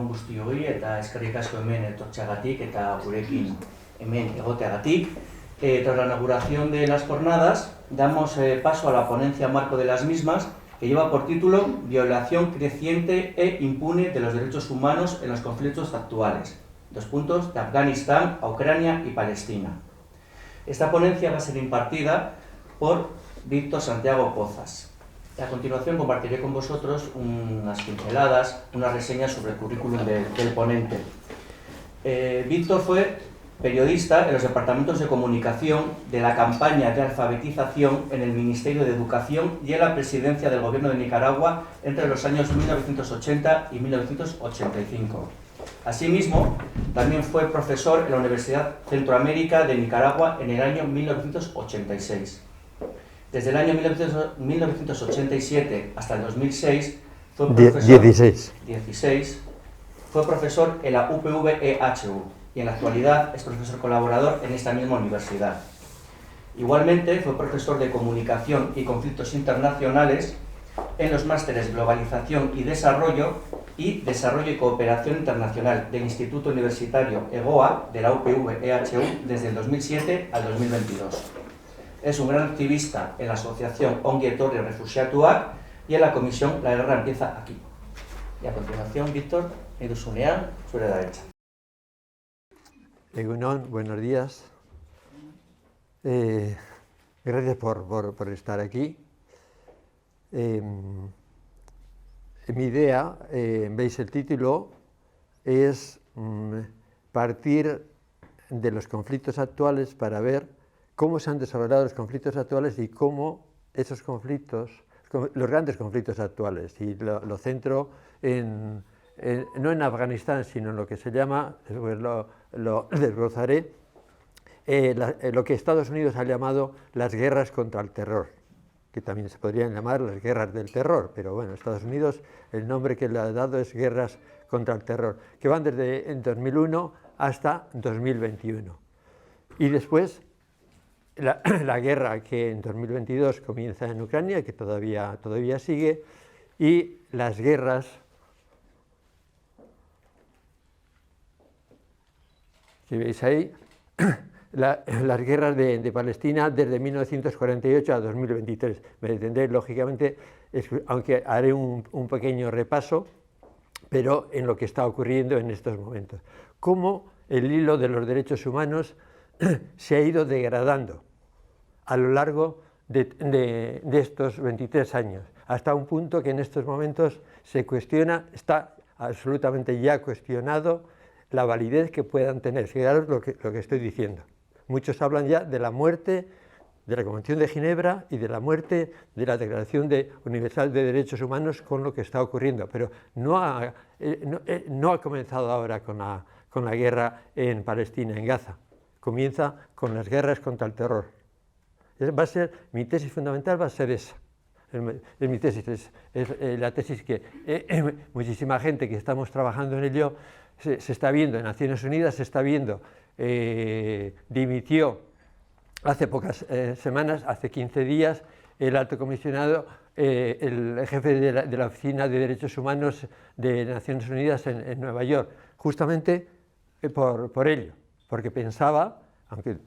on guztioi eta eskerrik asko hemen etortzeagatik eta gurekin hemen egoteagatik. Tras la inauguración de las jornadas, damos paso a la ponencia marco de las mismas, que lleva por título Violación creciente e impune de los derechos humanos en los conflictos actuales. Dos puntos, de Afganistán a Ucrania y Palestina. Esta ponencia va a ser impartida por Víctor Santiago Pozas. A continuación compartiré con vosotros unas pinceladas, unas reseñas sobre el currículum del ponente. Víctor fue periodista en los departamentos de comunicación de la campaña de alfabetización en el Ministerio de Educación y en la presidencia del Gobierno de Nicaragua entre los años 1980 y 1985. Asimismo, también fue profesor en la Universidad Centroamérica de Nicaragua en el año 1986. Desde el año 1987 hasta el 2006 fue profesor, 16, fue profesor en la UPV-EHU y en la actualidad es profesor colaborador en esta misma universidad. Igualmente fue profesor de Comunicación y Conflictos Internacionales en los másteres Globalización y Desarrollo y Cooperación Internacional del Instituto Universitario EGOA de la UPV-EHU desde el 2007 al 2022. Es un gran activista en la asociación Ongi Etorri Refuxiatuak y en la comisión La Guerra Empieza Aquí. Y a continuación, Víctor, Edusunean, sobre la derecha. Egunon, buenos días. Gracias por estar aquí. Mi idea, veis el título, es partir de los conflictos actuales para ver cómo se han desarrollado los conflictos actuales y cómo esos conflictos, los grandes conflictos actuales, y lo centro no en Afganistán, sino en lo que se llama, después lo desglosaré, lo que Estados Unidos ha llamado las guerras contra el terror, que también se podrían llamar las guerras del terror, pero bueno, Estados Unidos, el nombre que le ha dado es guerras contra el terror, que van desde en 2001 hasta 2021. Y después, la guerra que en 2022 comienza en Ucrania, que todavía sigue, y las guerras que veis ahí, las guerras de Palestina desde 1948 a 2023. Me detendré, lógicamente, aunque haré un pequeño repaso, pero en lo que está ocurriendo en estos momentos. Cómo el hilo de los derechos humanos se ha ido degradando a lo largo de estos 23 años, hasta un punto que en estos momentos se cuestiona, está absolutamente ya cuestionado la validez que puedan tener. Fijaros lo que estoy diciendo. Muchos hablan ya de la muerte de la Convención de Ginebra y de la muerte de la Declaración Universal de Derechos Humanos con lo que está ocurriendo, pero no ha comenzado ahora con la guerra en Palestina, en Gaza. Comienza con las guerras contra el terror. Mi tesis fundamental va a ser esa. Es mi tesis, es la tesis que muchísima gente que estamos trabajando en ello se está viendo, en Naciones Unidas se está viendo. Dimitió hace pocas semanas, hace 15 días, el alto comisionado, el jefe de la Oficina de Derechos Humanos de Naciones Unidas en Nueva York, justamente por ello, porque pensaba, aunque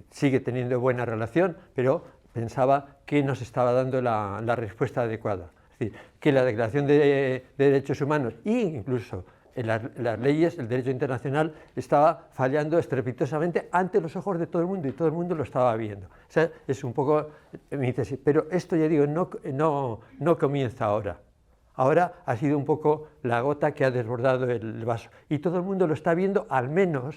sigue teniendo buena relación, pero pensaba que no se estaba dando la respuesta adecuada. Es decir, que la Declaración de Derechos Humanos e incluso las leyes, el derecho internacional, estaba fallando estrepitosamente ante los ojos de todo el mundo y todo el mundo lo estaba viendo. O sea, es un poco mi tesis. Pero esto, ya digo, no comienza ahora. Ahora ha sido un poco la gota que ha desbordado el vaso. Y todo el mundo lo está viendo, al menos,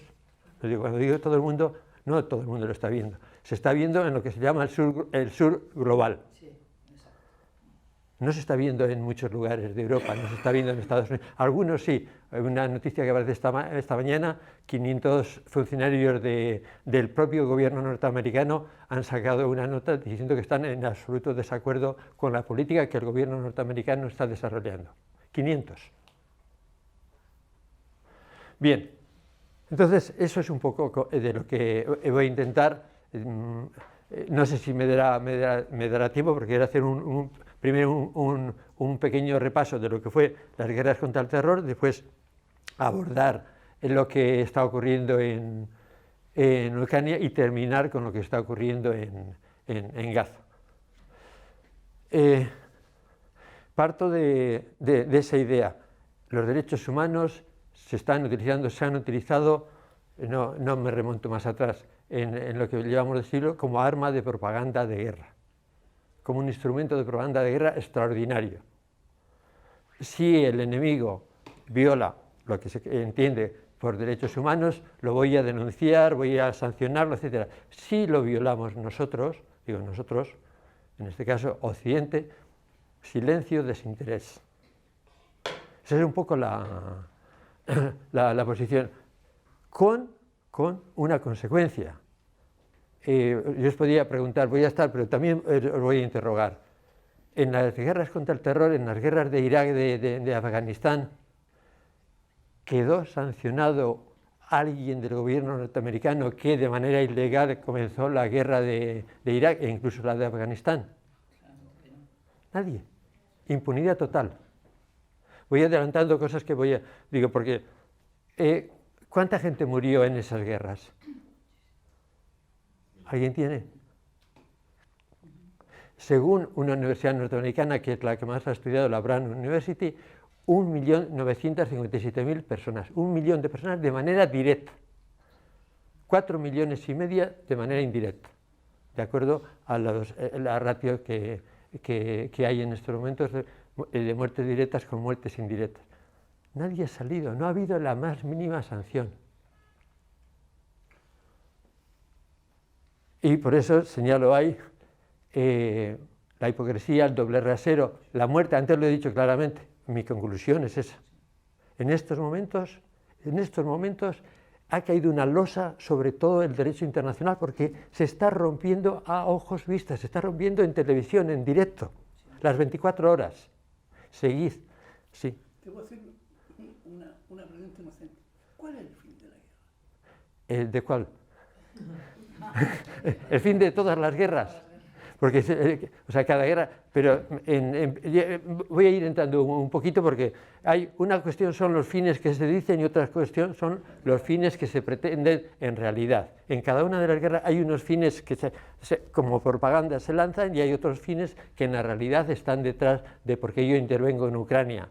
cuando digo todo el mundo, no todo el mundo lo está viendo. Se está viendo en lo que se llama el sur global. No se está viendo en muchos lugares de Europa, no se está viendo en Estados Unidos. Algunos sí. Una noticia que aparece esta mañana, 500 funcionarios del propio gobierno norteamericano han sacado una nota diciendo que están en absoluto desacuerdo con la política que el gobierno norteamericano está desarrollando. 500. Bien, entonces eso es un poco de lo que voy a intentar. No sé si me dará tiempo, porque quiero hacer primero un pequeño repaso de lo que fue las guerras contra el terror, después abordar lo que está ocurriendo en Ucrania y terminar con lo que está ocurriendo en Gaza. Parto de esa idea. Los derechos humanos se han utilizado, no me remonto más atrás, en lo que llevamos de siglo, como arma de propaganda de guerra, como un instrumento de propaganda de guerra extraordinario. Si el enemigo viola lo que se entiende por derechos humanos, lo voy a denunciar, voy a sancionarlo, etc. Si lo violamos nosotros, digo nosotros, en este caso Occidente, silencio, desinterés. Esa es un poco la posición, con una consecuencia. Yo os podría preguntar, pero también os voy a interrogar. En las guerras contra el terror, en las guerras de Irak, de Afganistán, ¿quedó sancionado alguien del gobierno norteamericano que de manera ilegal comenzó la guerra de Irak e incluso la de Afganistán? Nadie. Impunidad total. Voy adelantando cosas que digo, porque ¿cuánta gente murió en esas guerras? ¿Alguien tiene? Según una universidad norteamericana, que es la que más ha estudiado, la Brown University, 1.957.000 personas, 1 millón de personas de manera directa, 4,5 millones de manera indirecta, de acuerdo a la ratio que hay en estos momentos de muertes directas con muertes indirectas. Nadie ha salido, no ha habido la más mínima sanción. Y por eso señalo ahí la hipocresía, el doble rasero, la muerte. Antes lo he dicho claramente, mi conclusión es esa. En estos momentos ha caído una losa sobre todo el derecho internacional, porque se está rompiendo a ojos vistas, se está rompiendo en televisión, en directo, las 24 horas. Seguid. Sí. Te voy a hacer una pregunta inocente. ¿Cuál es el fin de la guerra? ¿De cuál? El fin de todas las guerras. Porque, cada guerra, pero voy a ir entrando un poquito, porque hay una cuestión son los fines que se dicen y otra cuestión son los fines que se pretenden en realidad. En cada una de las guerras hay unos fines que como propaganda se lanzan y hay otros fines que en la realidad están detrás de por qué yo intervengo en Ucrania,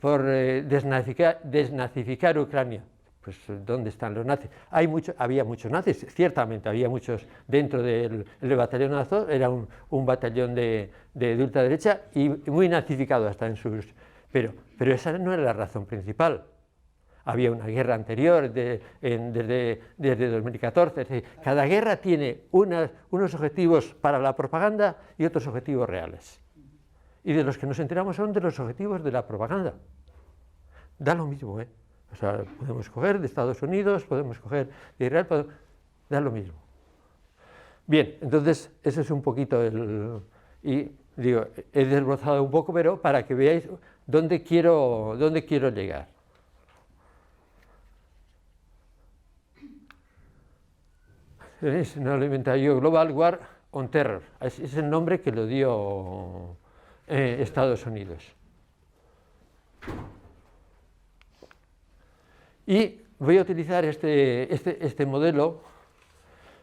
por desnazificar Ucrania. Pues ¿dónde están los nazis? Había muchos nazis, ciertamente había muchos dentro del batallón Azov, era un batallón de ultraderecha y muy nazificado hasta en sus... Pero esa no era la razón principal. Había una guerra anterior desde 2014, es decir, cada guerra tiene unos objetivos para la propaganda y otros objetivos reales. Y de los que nos enteramos son de los objetivos de la propaganda. Da lo mismo, ¿eh? O sea, podemos coger de Estados Unidos, podemos coger de Israel, da lo mismo. Bien, entonces, ese es un poquito y digo, he desbrozado un poco, pero para que veáis dónde quiero llegar. ¿Veis? No lo he inventado yo, Global War on Terror, es el nombre que lo dio Estados Unidos. Y voy a utilizar este modelo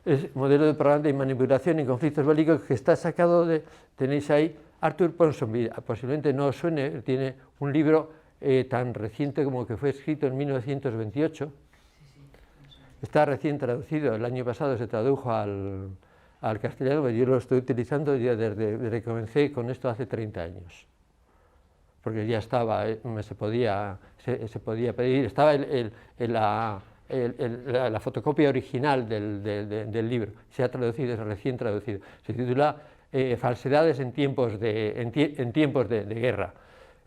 de propaganda y manipulación en conflictos bélicos que está sacado tenéis ahí, Arthur Ponsonby, posiblemente no os suene, tiene un libro tan reciente como que fue escrito en 1928, está recién traducido, el año pasado se tradujo al castellano, pero yo lo estoy utilizando ya desde que comencé con esto hace 30 años. Porque ya estaba, se podía pedir, estaba la fotocopia original del libro, se ha traducido, es recién traducido, se titula Falsedades en tiempos de guerra.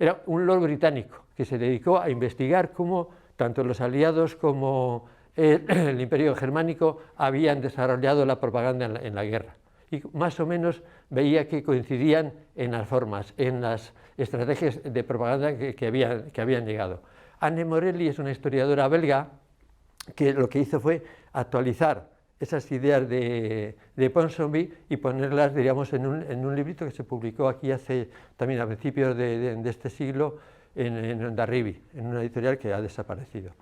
Era un lord británico que se dedicó a investigar cómo tanto los aliados como el Imperio Germánico habían desarrollado la propaganda en la guerra. Y más o menos veía que coincidían en las formas, en las estrategias de propaganda que habían llegado. Anne Morelli es una historiadora belga que lo que hizo fue actualizar esas ideas de Ponsonby y ponerlas, diríamos, en un librito que se publicó aquí también a principios de este siglo, en Hondarribi, en una editorial que ha desaparecido.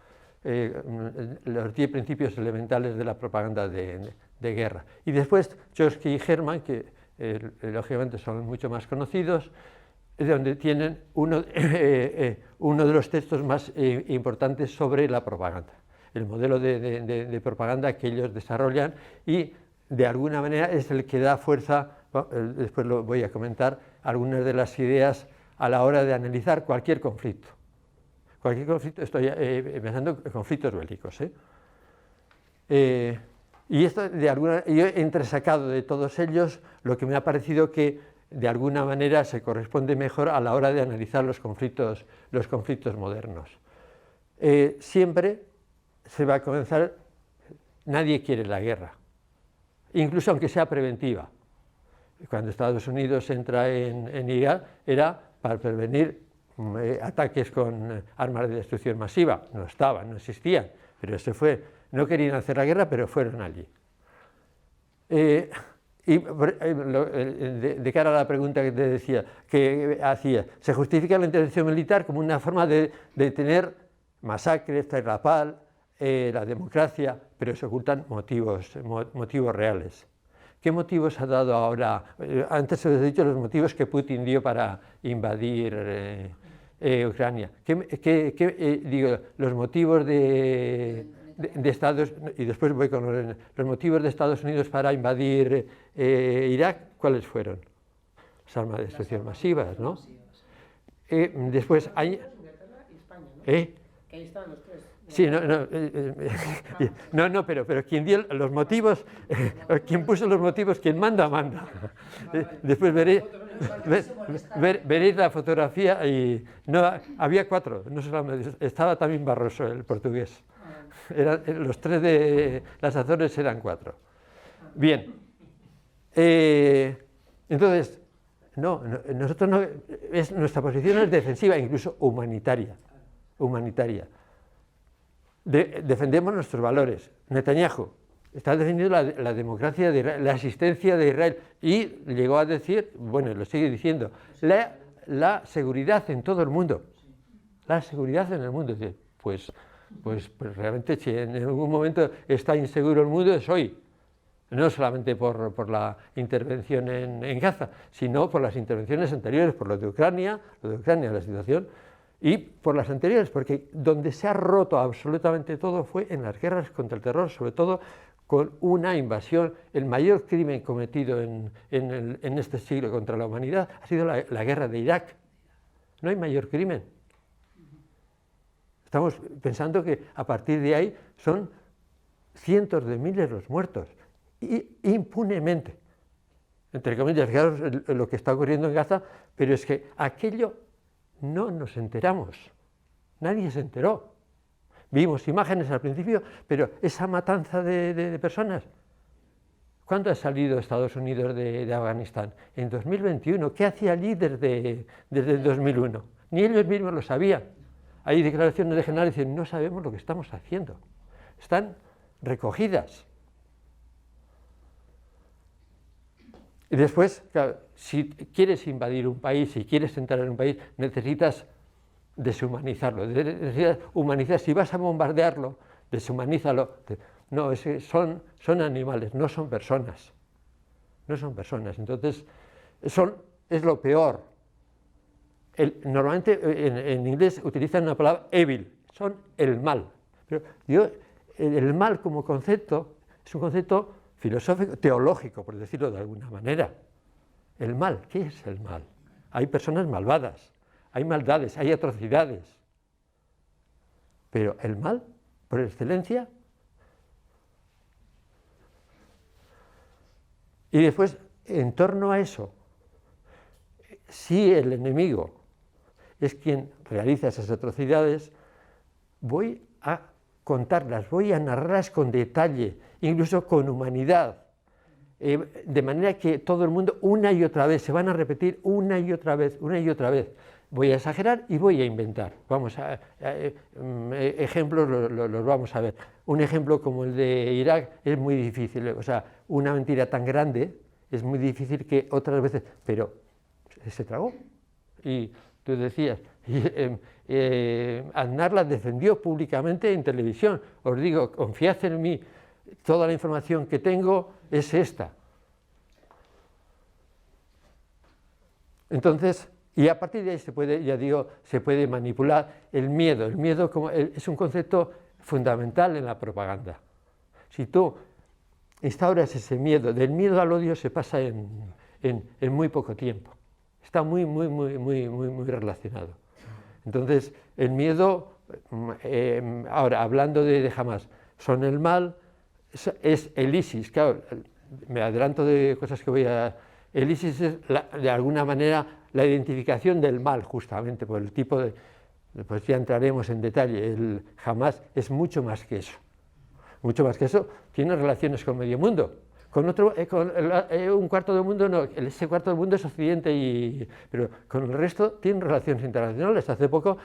Los 10 principios elementales de la propaganda de guerra. Y después Chomsky y Herman, que lógicamente son mucho más conocidos, donde tienen uno de los textos más importantes sobre la propaganda, el modelo de propaganda que ellos desarrollan, y de alguna manera es el que da fuerza, después lo voy a comentar, algunas de las ideas a la hora de analizar cualquier conflicto. Cualquier conflicto, estoy pensando en conflictos bélicos. Y esto, yo he entresacado de todos ellos lo que me ha parecido que de alguna manera se corresponde mejor a la hora de analizar los conflictos modernos. Siempre se va a comenzar, nadie quiere la guerra, incluso aunque sea preventiva. Cuando Estados Unidos entra en Irak era para prevenir ataques con armas de destrucción masiva. No estaban, no existían, pero no querían hacer la guerra, pero fueron allí. Y de cara a la pregunta que te decía, que hacía, se justifica la intervención militar como una forma de detener masacres, traer la paz, la democracia, pero se ocultan motivos reales. ¿Qué motivos ha dado ahora? Antes os he dicho los motivos que Putin dio para invadir Ucrania. Digo, los motivos de Estados Unidos, y después voy con los motivos de Estados Unidos para invadir Irak, ¿cuáles fueron? Las armas de destrucción masivas, ¿no? Después hay... Que ahí están los tres. Sí, no, pero quien dio los motivos, quien puso los motivos, quien manda, manda. Después veréis la fotografía y no, había 4, no solamente, estaba también Barroso, el portugués. Los 3 de las Azores eran 4. Bien. Entonces, nosotros no, nuestra posición es defensiva, incluso humanitaria. Defendemos nuestros valores. Netanyahu está defendiendo la democracia de Israel, la existencia de Israel, y llegó a decir, bueno, lo sigue diciendo, la seguridad en todo el mundo. La seguridad en el mundo. Pues realmente, si en algún momento está inseguro el mundo, es hoy. No solamente por la intervención en Gaza, sino por las intervenciones anteriores, por lo de Ucrania, la situación, y por las anteriores, porque donde se ha roto absolutamente todo fue en las guerras contra el terror, sobre todo con una invasión. El mayor crimen cometido en este siglo contra la humanidad ha sido la guerra de Irak. No hay mayor crimen. Estamos pensando que a partir de ahí son cientos de miles los muertos, y impunemente. Entre comillas, fijaros lo que está ocurriendo en Gaza, pero es que aquello no nos enteramos, nadie se enteró. Vimos imágenes al principio, pero esa matanza de personas, ¿cuándo ha salido Estados Unidos de Afganistán? En 2021. ¿Qué hacía allí desde el 2001? Ni ellos mismos lo sabían. Hay declaraciones de generales que dicen, no sabemos lo que estamos haciendo. Están recogidas. Y después, claro, si quieres invadir un país, si quieres entrar en un país, necesitas deshumanizarlo, necesitas humanizar. Si vas a bombardearlo, deshumanízalo. No, son animales, no son personas. No son personas. Entonces, es lo peor. Normalmente en inglés utilizan una palabra evil, son el mal. Pero el mal como concepto es un concepto filosófico, teológico, por decirlo de alguna manera. El mal, ¿qué es el mal? Hay personas malvadas, hay maldades, hay atrocidades. Pero el mal, por excelencia. Y después, en torno a eso, si el enemigo es quien realiza esas atrocidades, voy a contarlas, voy a narrarlas con detalle, incluso con humanidad, de manera que todo el mundo una y otra vez, se van a repetir una y otra vez. Voy a exagerar y voy a inventar. Ejemplos los vamos a ver. Un ejemplo como el de Irak es muy difícil, o sea, una mentira tan grande es muy difícil que otras veces, pero se tragó. Y tú decías, Aznar la defendió públicamente en televisión. Os digo, confiad en mí, toda la información que tengo es esta. Entonces, y a partir de ahí se puede, ya digo, se puede manipular el miedo. El miedo es un concepto fundamental en la propaganda. Si tú instauras ese miedo, del miedo al odio se pasa en muy poco tiempo. Está muy relacionado. Entonces, el miedo, ahora hablando de Hamás, son el mal, es el ISIS. Claro, me adelanto de cosas que voy a... El ISIS es, de alguna manera, la identificación del mal, justamente, por el tipo de... Pues ya entraremos en detalle. El Hamás es mucho más que eso. Mucho más que eso, tiene relaciones con medio mundo. Con otro, un cuarto del mundo no, ese cuarto del mundo es Occidente, pero con el resto tiene relaciones internacionales. Hace poco,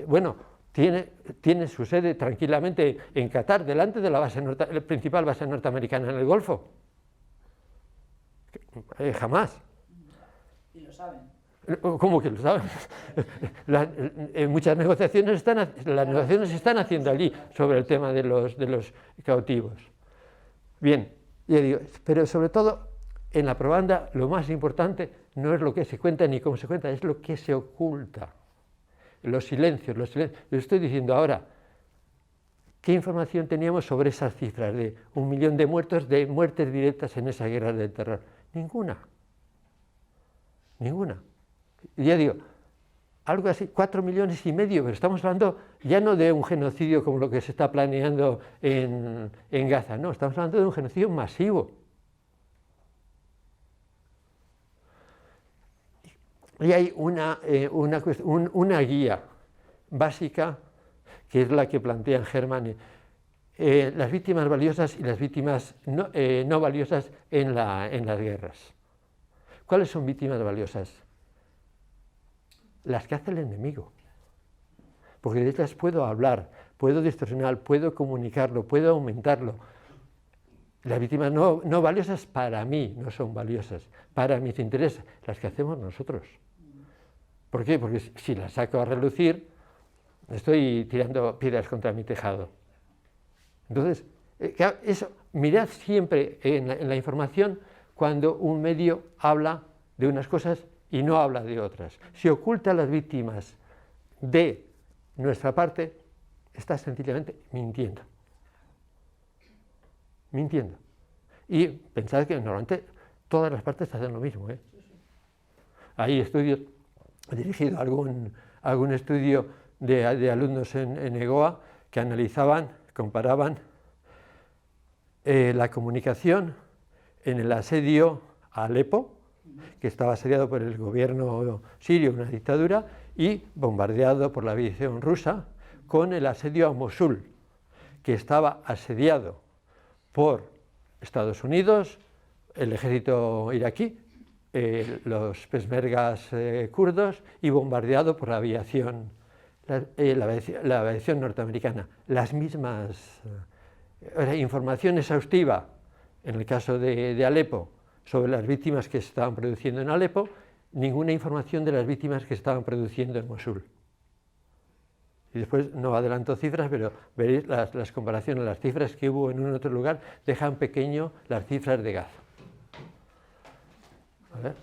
bueno, tiene su sede tranquilamente en Qatar, delante de la principal base norteamericana en el Golfo. Jamás. ¿Y lo saben? ¿Cómo que lo saben? Muchas negociaciones las negociaciones se están haciendo allí sobre el tema de los cautivos. Bien, ya digo, pero sobre todo en la propaganda lo más importante no es lo que se cuenta ni cómo se cuenta, es lo que se oculta. Los silencios. Lo estoy diciendo ahora. ¿Qué información teníamos sobre esas cifras de 1 millón de muertos, de muertes directas en esa guerra del terror? Ninguna. Ninguna. Ya digo, algo así, 4,5 millones, pero estamos hablando ya no de un genocidio como lo que se está planeando en Gaza, no, estamos hablando de un genocidio masivo. Y hay una guía básica, que es la que plantean Hermann, las víctimas valiosas y las víctimas no valiosas en las guerras. ¿Cuáles son víctimas valiosas? Las que hace el enemigo. Porque de ellas puedo hablar, puedo distorsionar, puedo comunicarlo, puedo aumentarlo. Las víctimas no valiosas para mí no son valiosas, para mis intereses, las que hacemos nosotros. ¿Por qué? Porque si las saco a relucir, estoy tirando piedras contra mi tejado. Entonces, eso, mirad siempre en la información cuando un medio habla de unas cosas y no habla de otras. Si oculta a las víctimas de nuestra parte, está sencillamente mintiendo. Mintiendo. Y pensad que normalmente todas las partes hacen lo mismo. Hay estudios, he dirigido algún estudio de alumnos en EGOA que analizaban, comparaban la comunicación en el asedio a Alepo, que estaba asediado por el gobierno sirio, una dictadura, y bombardeado por la aviación rusa, con el asedio a Mosul, que estaba asediado por Estados Unidos, el ejército iraquí, los peshmergas kurdos, y bombardeado por la aviación norteamericana. Las mismas información exhaustiva en el caso de Alepo sobre las víctimas que se estaban produciendo en Alepo, ninguna información de las víctimas que se estaban produciendo en Mosul. Y después no adelanto cifras, pero veréis las comparaciones, las cifras que hubo en un otro lugar dejan pequeño las cifras de Gaza. A ver.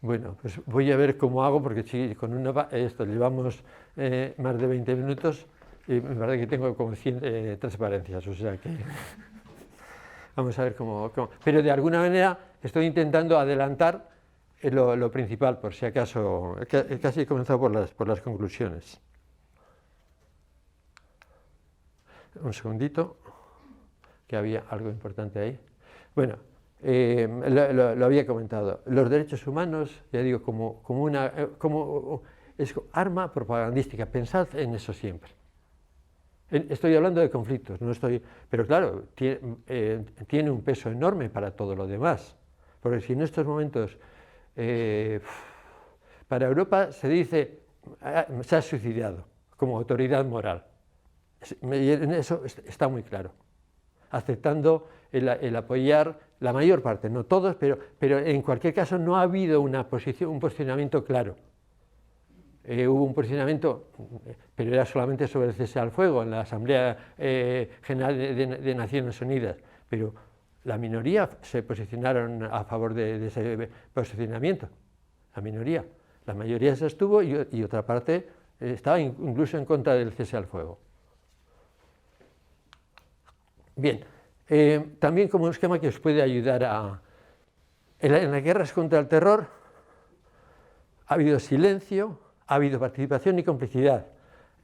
Bueno, pues voy a ver cómo hago, porque si con esto llevamos más de 20 minutos y me parece que tengo como 100 transparencias, o sea que vamos a ver cómo. Pero de alguna manera estoy intentando adelantar lo principal, por si acaso. Casi he comenzado por las conclusiones. Un segundito, que había algo importante ahí. Bueno. Lo había comentado, los derechos humanos, ya digo, como arma propagandística, pensad en eso siempre. Estoy hablando de conflictos, pero claro, tiene un peso enorme para todo lo demás, porque si en estos momentos, para Europa se dice, se ha suicidado como autoridad moral, y en eso está muy claro, aceptando el apoyar la mayor parte, no todos, pero en cualquier caso no ha habido un posicionamiento claro. Hubo un posicionamiento, pero era solamente sobre el cese al fuego en la Asamblea General de Naciones Unidas, pero la minoría se posicionaron a favor de ese posicionamiento, la minoría. La mayoría se abstuvo y otra parte estaba incluso en contra del cese al fuego. Bien, también como un esquema que os puede ayudar en las guerras contra el terror ha habido silencio, ha habido participación y complicidad.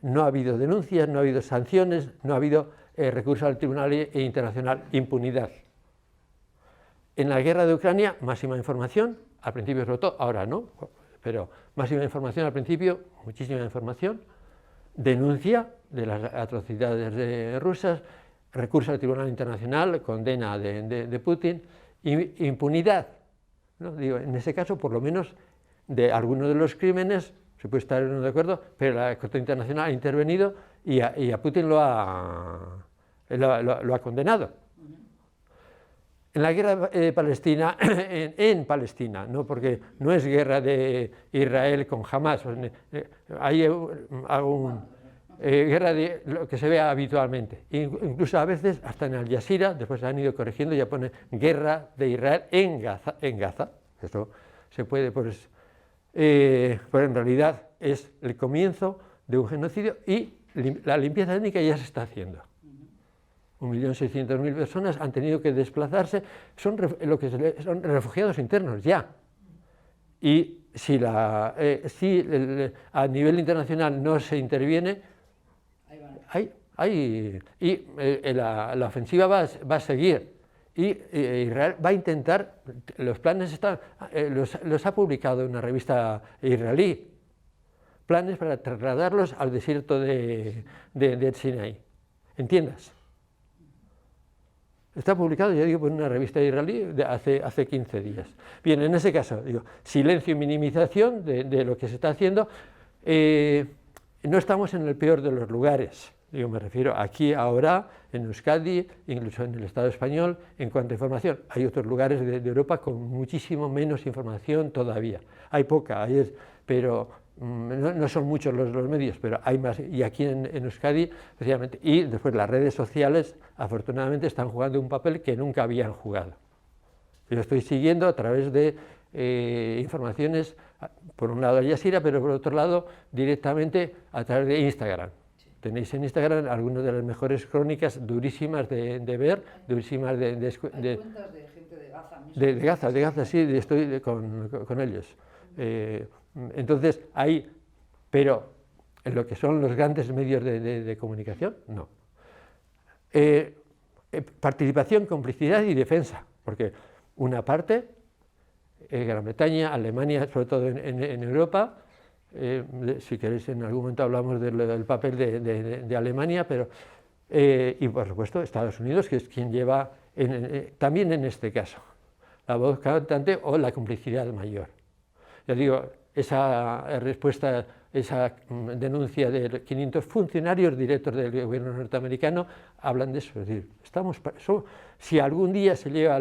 No ha habido denuncias, no ha habido sanciones, no ha habido recurso al Tribunal Internacional, impunidad. En la guerra de Ucrania, máxima información, al principio sobre todo, ahora no, pero máxima información al principio, muchísima información, denuncia de las atrocidades rusas, recurso al Tribunal Internacional, condena de Putin, impunidad, ¿no? Digo, en ese caso, por lo menos, de algunos de los crímenes, se puede estar de acuerdo, pero la Corte Internacional ha intervenido y a Putin lo ha condenado. En la guerra de Palestina, en Palestina, ¿no? Porque no es guerra de Israel con Hamas, hay guerra de lo que se ve habitualmente, incluso a veces hasta en Al Jazeera, después se han ido corrigiendo, ya pone guerra de Israel en Gaza. Eso se puede, pues en realidad es el comienzo de un genocidio y la limpieza étnica ya se está haciendo. 1.600.000 personas han tenido que desplazarse, son refugiados internos ya. Y si a nivel internacional no se interviene, la ofensiva va a seguir. Y Israel va a intentar, los planes los ha publicado una revista israelí, planes para trasladarlos al desierto de Sinaí. ¿Entiendas? Está publicado, ya digo, por una revista israelí de hace 15 días. Bien, en ese caso, digo, silencio y minimización de lo que se está haciendo. No estamos en el peor de los lugares. Digo, me refiero aquí, ahora, en Euskadi, incluso en el Estado español, en cuanto a información. Hay otros lugares de Europa con muchísimo menos información todavía. Hay poca, pero no son muchos los medios, pero hay más. Y aquí en Euskadi, especialmente. Y después las redes sociales, afortunadamente, están jugando un papel que nunca habían jugado. Yo estoy siguiendo a través de informaciones, por un lado Al Jazeera, pero por otro lado, directamente a través de Instagram. Tenéis en Instagram algunas de las mejores crónicas durísimas de ver, durísimas Hay cuentas de gente de Gaza mismo. De Gaza, sí, estoy con ellos. Entonces, pero en lo que son los grandes medios de comunicación, no. Participación, complicidad y defensa, porque una parte, Gran Bretaña, Alemania, sobre todo en Europa, si queréis en algún momento hablamos del papel de Alemania, pero y por supuesto Estados Unidos, que es quien lleva también en este caso la voz cantante o la complicidad mayor. Ya digo, esa respuesta, esa denuncia de 500 funcionarios directos del gobierno norteamericano hablan de eso, es decir, si algún día se llega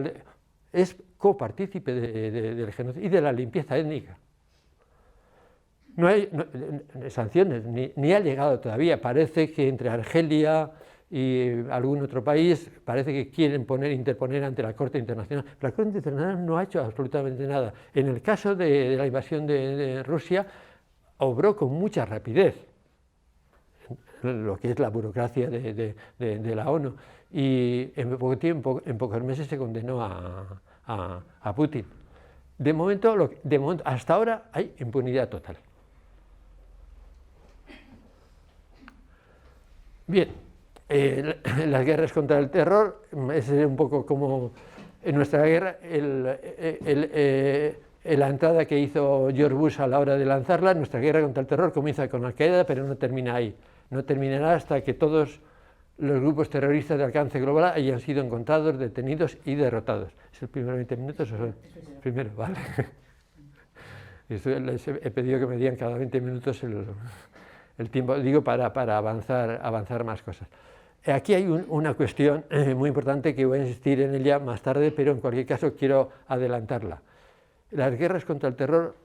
es copartícipe del genocidio y de la limpieza étnica. No hay sanciones, ni ha llegado todavía. Parece que entre Argelia y algún otro país parece que quieren interponer ante la Corte Internacional. Pero la Corte Internacional no ha hecho absolutamente nada. En el caso de la invasión de Rusia, obró con mucha rapidez, lo que es la burocracia de la ONU, y en poco tiempo, en pocos meses, se condenó a Putin. De momento, hasta ahora, hay impunidad total. Bien, las guerras contra el terror, es un poco como en nuestra guerra, la entrada que hizo George Bush a la hora de lanzarla. Nuestra guerra contra el terror comienza con Al-Qaeda, pero no termina ahí. No terminará hasta que todos los grupos terroristas de alcance global hayan sido encontrados, detenidos y derrotados. ¿Es el primero 20 minutos o son? Primero, vale. Les he pedido que me dieran cada 20 minutos el tiempo, digo, para avanzar más cosas. Aquí hay una cuestión muy importante que voy a insistir en ella más tarde, pero en cualquier caso quiero adelantarla. Las guerras contra el terror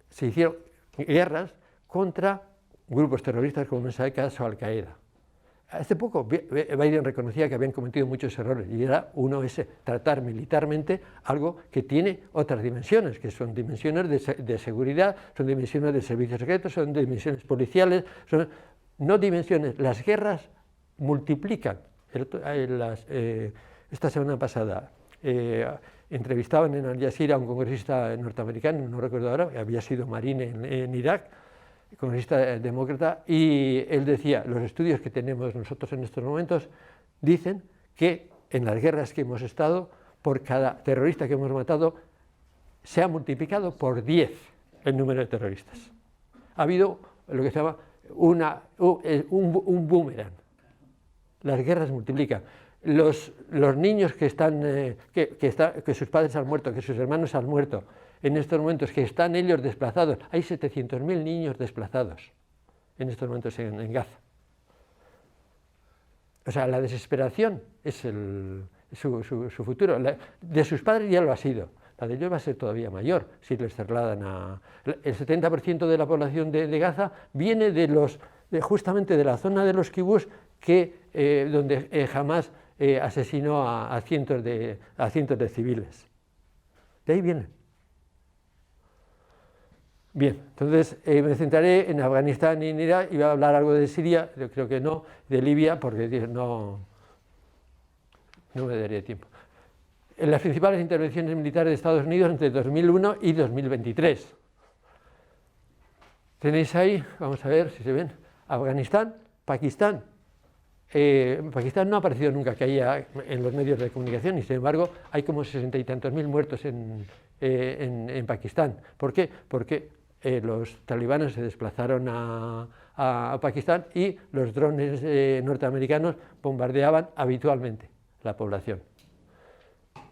se hicieron guerras contra grupos terroristas como Al-Qaeda o Al-Qaeda. Hace poco Biden reconocía que habían cometido muchos errores y era uno ese, tratar militarmente algo que tiene otras dimensiones, que son dimensiones de seguridad, son dimensiones de servicios secretos, son dimensiones policiales, son no dimensiones. Las guerras multiplican. Esta semana pasada entrevistaban en Al Jazeera a un congresista norteamericano, no recuerdo ahora, había sido marine en Irak, congresista demócrata, y él decía, los estudios que tenemos nosotros en estos momentos dicen que en las guerras que hemos estado, por cada terrorista que hemos matado, se ha multiplicado por 10 el número de terroristas. Ha habido lo que se llama un boomerang. Las guerras multiplican. Los niños que sus padres han muerto, que sus hermanos han muerto, en estos momentos que están ellos desplazados, hay 700.000 niños desplazados en estos momentos en Gaza. O sea, la desesperación es su futuro. De sus padres ya lo ha sido, la de ellos va a ser todavía mayor si les trasladan a... El 70% de la población de Gaza viene justamente de la zona de los kibús donde Hamás asesinó a cientos de civiles. De ahí vienen. Bien, entonces me centraré en Afganistán y en Irak y voy a hablar algo de Siria, yo creo que no, de Libia, porque no me daría tiempo. En las principales intervenciones militares de Estados Unidos entre 2001 y 2023. Tenéis ahí, vamos a ver si se ven, Afganistán, Pakistán. Pakistán no ha aparecido nunca que haya en los medios de comunicación y sin embargo hay como 60 y tantos mil muertos en Pakistán. ¿Por qué? Porque los talibanes se desplazaron a Pakistán y los drones norteamericanos bombardeaban habitualmente la población.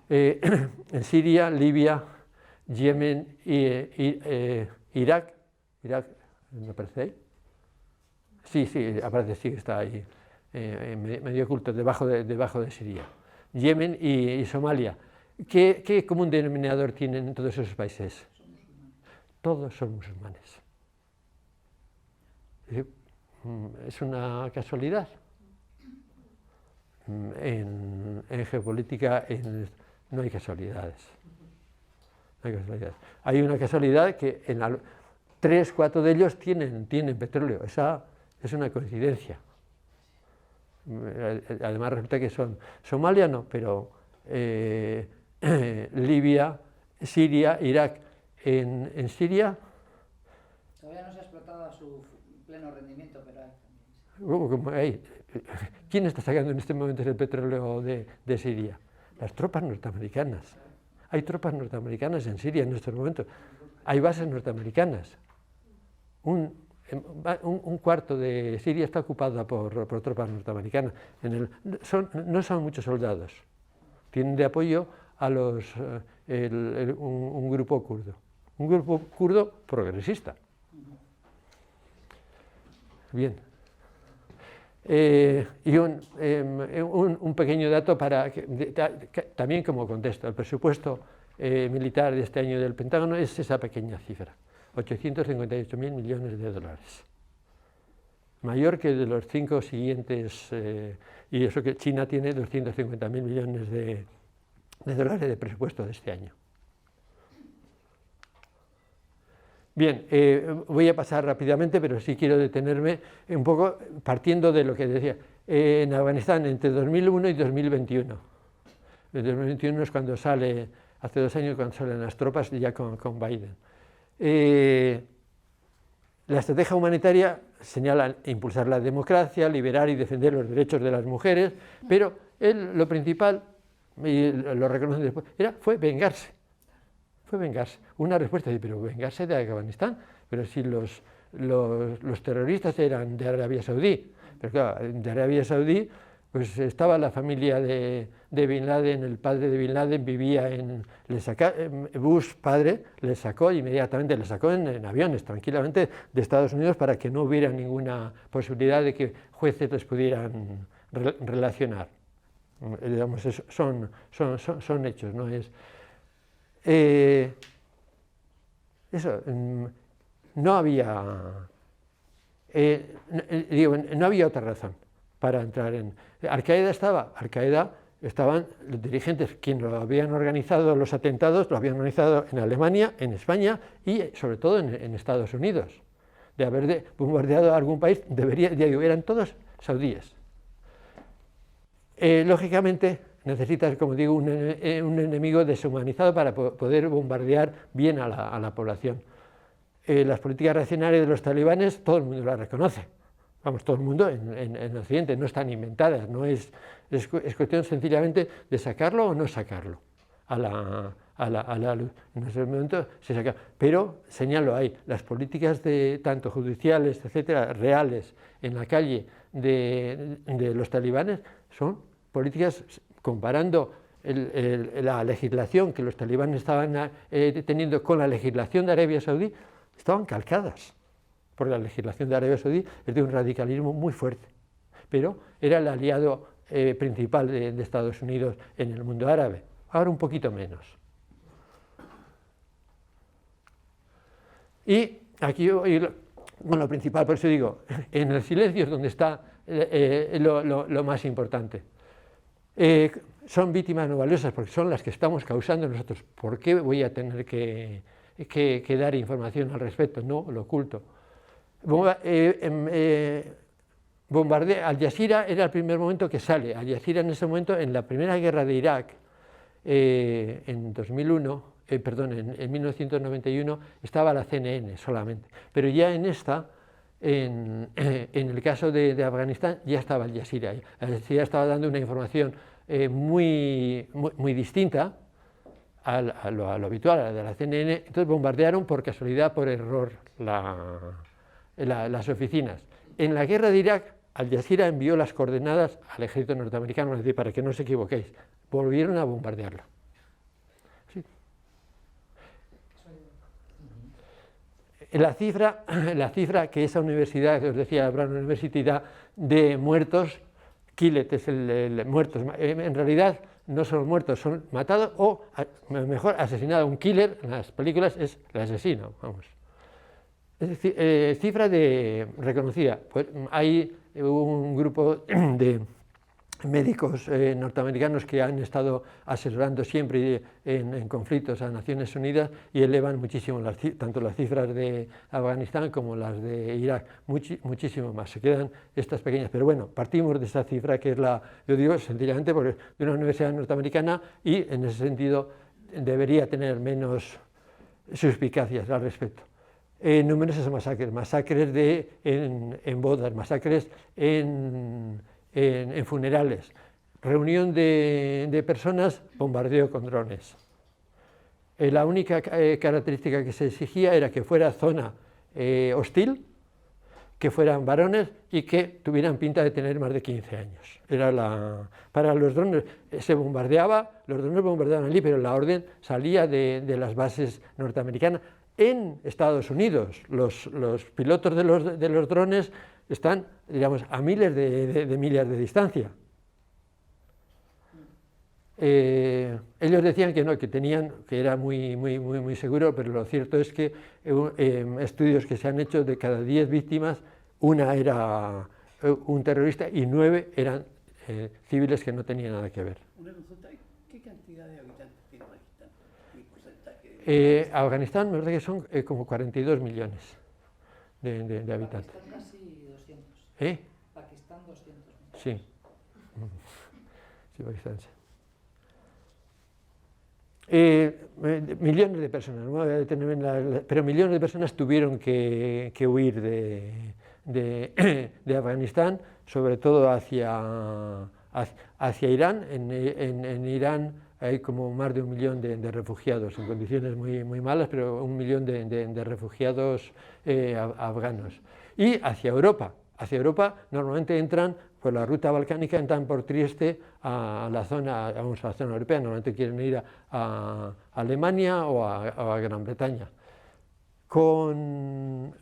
En Siria, Libia, Yemen y Irak, ¿me aparece ahí? Sí, aparece, sí, está ahí, medio oculto, debajo de Siria. Yemen y Somalia. ¿Qué común denominador tienen todos esos países? Todos son musulmanes. ¿Es una casualidad? En geopolítica no hay casualidades. No hay casualidades. Hay una casualidad que 3, 4 de ellos tienen petróleo. Esa es una coincidencia. Además resulta que son Somalia no, pero Libia, Siria, Irak. En Siria... Todavía no se ha explotado a su pleno rendimiento, pero hay también. ¿Quién está sacando en este momento el petróleo de Siria? Las tropas norteamericanas. Hay tropas norteamericanas en Siria en estos momentos. Hay bases norteamericanas. Un cuarto de Siria está ocupada por tropas norteamericanas. No son muchos soldados. Tienen de apoyo a un grupo kurdo. Un grupo kurdo progresista. Bien. Y un pequeño dato también como contexto. El presupuesto militar de este año del Pentágono es esa pequeña cifra, 858.000 millones de dólares. Mayor que de los 5 siguientes, y eso que China tiene 250.000 millones de dólares de presupuesto de este año. Bien, voy a pasar rápidamente, pero sí quiero detenerme un poco partiendo de lo que decía. En Afganistán, entre 2001 y 2021. En 2021 es cuando sale, hace 2 años, cuando salen las tropas ya con Biden. La estrategia humanitaria señala impulsar la democracia, liberar y defender los derechos de las mujeres, pero lo principal, y lo reconocen después, fue vengarse. Fue vengarse. Una respuesta, pero vengarse de Afganistán, pero si los terroristas eran de Arabia Saudí, pero claro, de Arabia Saudí Pues estaba la familia de Bin Laden, el padre de Bin Laden vivía Bush padre le sacó inmediatamente, le sacó en aviones tranquilamente de Estados Unidos para que no hubiera ninguna posibilidad de que jueces les pudieran relacionar. Digamos, son hechos, no es... eso, no había... no había otra razón para entrar en... Al-Qaeda estaban los dirigentes, quienes lo habían organizado, los atentados, lo habían organizado en Alemania, en España y sobre todo en Estados Unidos. De haber bombardeado algún país, eran todos saudíes. Lógicamente necesitas, como digo, un enemigo deshumanizado para poder bombardear bien a la población. Las políticas reaccionarias de los talibanes, todo el mundo las reconoce. Vamos, todo el mundo en Occidente, no están inventadas, no es cuestión sencillamente de sacarlo o no sacarlo a la luz. En ese momento se saca. Pero, señalo ahí, las políticas tanto judiciales, etcétera, reales en la calle de los talibanes son políticas, comparando la legislación que los talibanes estaban teniendo con la legislación de Arabia Saudí, estaban calcadas, porque la legislación de Arabia Saudí es de un radicalismo muy fuerte, pero era el aliado principal de Estados Unidos en el mundo árabe, ahora un poquito menos. Y aquí, lo principal, por eso digo, en el silencio es donde está lo más importante. Son víctimas no valiosas porque son las que estamos causando nosotros. ¿Por qué voy a tener que dar información al respecto? No, lo oculto. Al Jazeera era el primer momento que sale. Al Jazeera en ese momento, en la primera guerra de Irak, en 1991, estaba la CNN solamente. Pero ya en esta, en el caso de Afganistán, ya estaba Al Jazeera. Al Jazeera estaba dando una información muy distinta a lo habitual, a la de la CNN. Entonces bombardearon por casualidad, por error, las oficinas. En la guerra de Irak, Al Jazeera envió las coordenadas al ejército norteamericano, es decir, para que no os equivoquéis, volvieron a bombardearla. Sí. La cifra que esa universidad, que os decía, Brown University, da de muertos, killet es muertos, en realidad no son muertos, son matados o, mejor, asesinados. Un killer en las películas es el asesino, vamos. Es decir, cifra reconocida. Pues hay un grupo de médicos norteamericanos que han estado asesorando siempre en conflictos a Naciones Unidas y elevan muchísimo tanto las cifras de Afganistán como las de Irak, muchísimo más. Se quedan estas pequeñas, pero bueno, partimos de esa cifra que es yo digo sencillamente porque de una universidad norteamericana y en ese sentido debería tener menos suspicacias al respecto. Numerosas masacres en bodas, masacres en funerales, reunión de personas, bombardeo con drones. La única característica que se exigía era que fuera zona hostil, que fueran varones y que tuvieran pinta de tener más de 15 años. Para los drones se bombardeaba, los drones bombardeaban allí, pero la orden salía de las bases norteamericanas. En Estados Unidos, los pilotos de los drones están, digamos, a miles de millas de distancia. Ellos decían que no, que era muy seguro, pero lo cierto es que estudios que se han hecho de cada 10 víctimas, una era un terrorista y 9 eran civiles que no tenían nada que ver. Una consulta, ¿qué cantidad de habitantes tiene Afganistán? ¿Qué porcentaje? Afganistán, me parece que son como 42 millones de habitantes. Pakistán casi 200. Pakistán 200. Sí. Sí, Pakistán, sí. Millones de personas, no voy a detenerme pero millones de personas tuvieron que huir de Afganistán, sobre todo hacia Irán. En Irán hay como más de 1 millón de refugiados, en condiciones muy malas, pero 1 millón de refugiados afganos. Y hacia Europa, hacia Europa normalmente entran por la ruta balcánica, entran por Trieste a la zona europea, normalmente quieren ir a Alemania o a Gran Bretaña. Me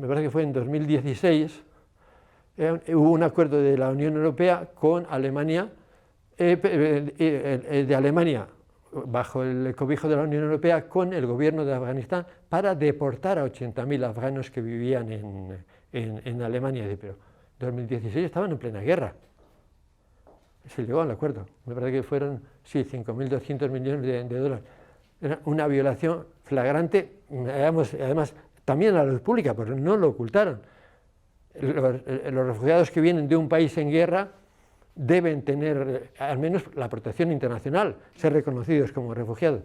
parece que fue en 2016, hubo un acuerdo de la Unión Europea con Alemania, de Alemania, bajo el cobijo de la Unión Europea, con el gobierno de Afganistán para deportar a 80.000 afganos que vivían en Alemania. Pero en 2016 estaban en plena guerra. Se llegó al acuerdo. Me parece que fueron, sí, 5.200 millones de dólares. Era una violación flagrante, además también a la luz pública, porque no lo ocultaron. Los refugiados que vienen de un país en guerra deben tener al menos la protección internacional, ser reconocidos como refugiados.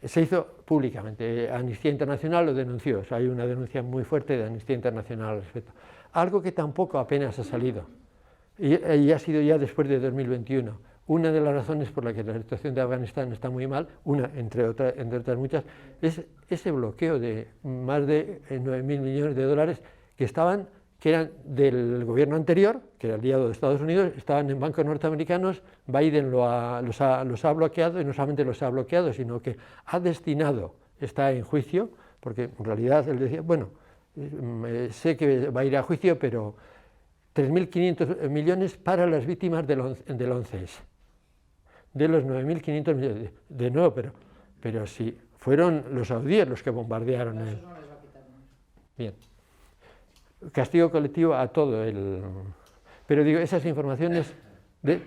Se hizo públicamente. Amnistía Internacional lo denunció. O sea, hay una denuncia muy fuerte de Amnistía Internacional al respecto. Algo que tampoco apenas ha salido. Y ha sido ya después de 2021. Una de las razones por la que la situación de Afganistán está muy mal, entre otras muchas, es ese bloqueo de más de 9.000 millones de dólares que eran del gobierno anterior, que era aliado de Estados Unidos, estaban en bancos norteamericanos. Biden los ha bloqueado, y no solamente los ha bloqueado, sino que ha destinado, está en juicio, porque en realidad él decía, bueno, sé que va a ir a juicio, pero 3.500 millones para las víctimas del 11S. De los 9.500 millones, de nuevo, pero si fueron los saudíes los que bombardearon. Bien. Castigo colectivo a todo el... Pero digo, esas informaciones, de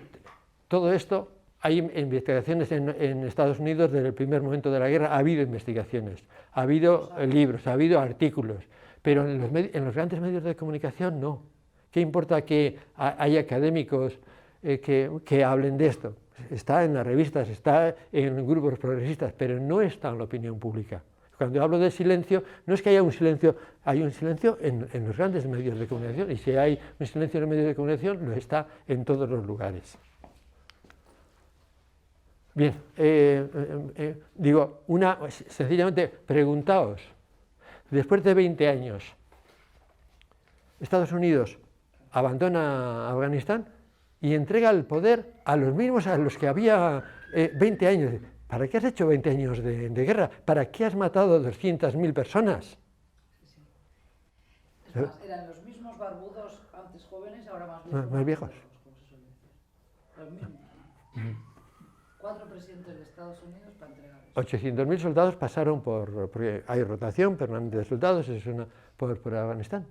todo esto, hay investigaciones en Estados Unidos desde el primer momento de la guerra, ha habido investigaciones, ha habido libros, ha habido artículos, pero en los grandes medios de comunicación no. ¿Qué importa que haya académicos que hablen de esto? Está en las revistas, está en grupos progresistas, pero no está en la opinión pública. Cuando hablo de silencio, no es que haya un silencio, hay un silencio en los grandes medios de comunicación, y si hay un silencio en los medios de comunicación, lo está en todos los lugares. Bien, digo, sencillamente preguntaos, después de 20 años, Estados Unidos abandona Afganistán y entrega el poder a los mismos a los que había 20 años. ¿Para qué has hecho 20 años de guerra? ¿Para qué has matado a 200.000 personas? Sí. Es más, eran los mismos barbudos antes jóvenes, ahora más viejos. Como se suele decir. Los mismos. 4 presidentes de Estados Unidos para entregar eso. 800.000 soldados pasaron porque hay rotación permanente de soldados, por Afganistán.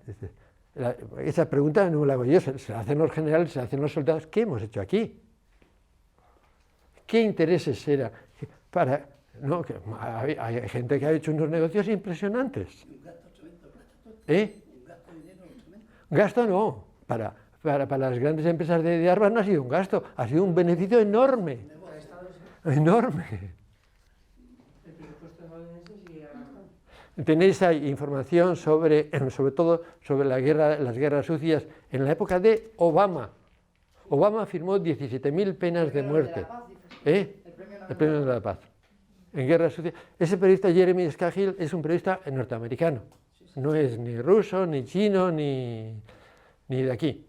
Esa pregunta no la hago yo, se la hacen los generales, se la hacen los soldados. ¿Qué hemos hecho aquí? ¿Qué intereses era? No, hay gente que ha hecho unos negocios impresionantes. Gasto no. Para las grandes empresas de armas no ha sido un gasto, ha sido un beneficio enorme. Enorme. Tenéis ahí información sobre todo sobre las guerras sucias en la época de Obama. Obama firmó 17.000 penas de muerte. El premio de la paz. En guerras sucias. Ese periodista Jeremy Scahill es un periodista norteamericano. No es ni ruso, ni chino, ni de aquí.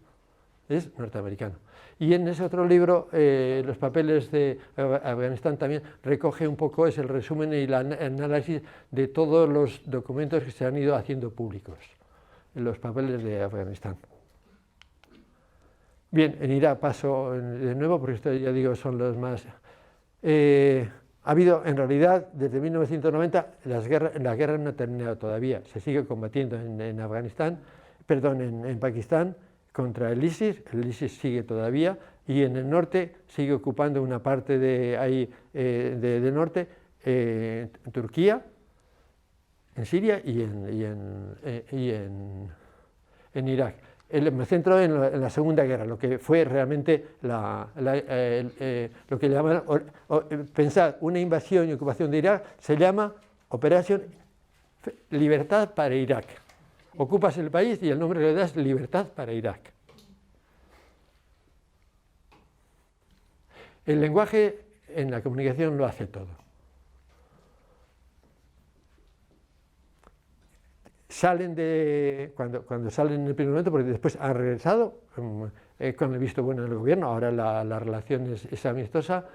Es norteamericano. Y en ese otro libro, Los papeles de Afganistán, también recoge un poco, es el resumen y el análisis de todos los documentos que se han ido haciendo públicos, los papeles de Afganistán. Bien, en Irak paso de nuevo, porque esto ya digo son los más... ha habido, en realidad, desde 1990, la guerra no ha terminado todavía, se sigue combatiendo en Afganistán, perdón, en Pakistán, contra el ISIS sigue todavía, y en el norte sigue ocupando una parte del norte, Turquía, en Siria y en Irak. Me centro en la Segunda Guerra, lo que fue realmente lo que llaman, pensad, una invasión y ocupación de Irak se llama Operación Libertad para Irak. Ocupas el país y el nombre que le das Libertad para Irak. El lenguaje en la comunicación lo hace todo. salen cuando salen en el primer momento, porque después han regresado con el visto bueno del gobierno, ahora la relación es amistosa,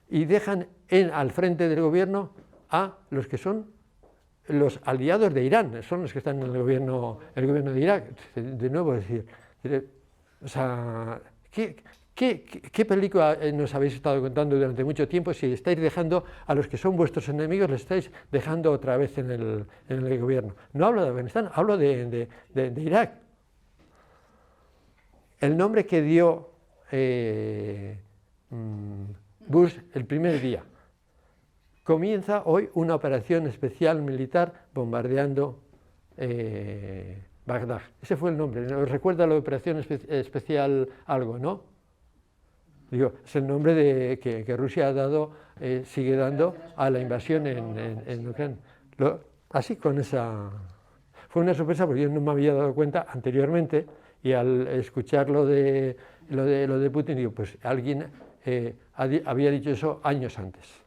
y dejan al frente del gobierno a los que son los aliados de Irán, son los que están en el gobierno de Irak. De nuevo, es decir, o sea, ¿qué película nos habéis estado contando durante mucho tiempo si estáis dejando a los que son vuestros enemigos, les estáis dejando otra vez en el gobierno? No hablo de Afganistán, hablo de Irak. El nombre que dio Bush el primer día: comienza hoy una operación especial militar bombardeando Bagdad. Ese fue el nombre. ¿Os recuerda la operación especial algo, no? Digo, es el nombre que Rusia ha dado, sigue dando a la invasión en Ucrania. Así con esa... Fue una sorpresa porque yo no me había dado cuenta anteriormente, y al escuchar lo de Putin, digo, pues alguien había dicho eso años antes.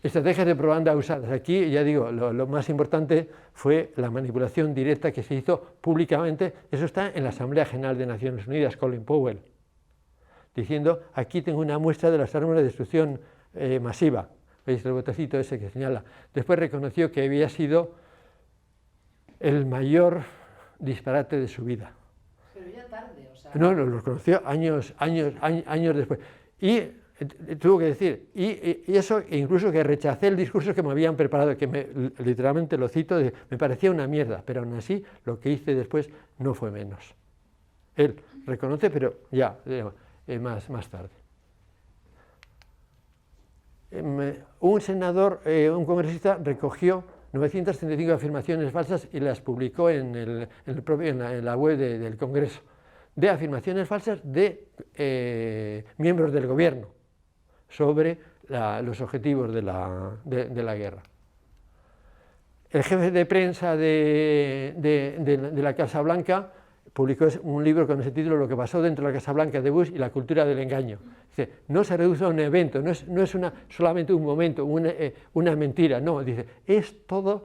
Estrategias de propaganda usadas. Aquí, ya digo, lo más importante fue la manipulación directa que se hizo públicamente. Eso está en la Asamblea General de Naciones Unidas, Colin Powell, diciendo: aquí tengo una muestra de las armas de destrucción masiva. ¿Veis el botecito ese que señala? Después reconoció que había sido el mayor disparate de su vida. Pero ya tarde, o sea... No, lo reconoció años después. Y tuvo que decir, y eso, e incluso que rechacé el discurso que me habían preparado, que literalmente lo cito, me parecía una mierda, pero aún así lo que hice después no fue menos. Él reconoce, pero ya, más tarde. Un senador, un congresista, recogió 935 afirmaciones falsas y las publicó en la web del Congreso, de afirmaciones falsas de miembros del gobierno sobre los objetivos de la guerra. El jefe de prensa de la Casa Blanca publicó un libro con ese título: Lo que pasó dentro de la Casa Blanca de Bush y la cultura del engaño. Dice, no se reduce a un evento, no es solamente un momento, una mentira, no, dice, es toda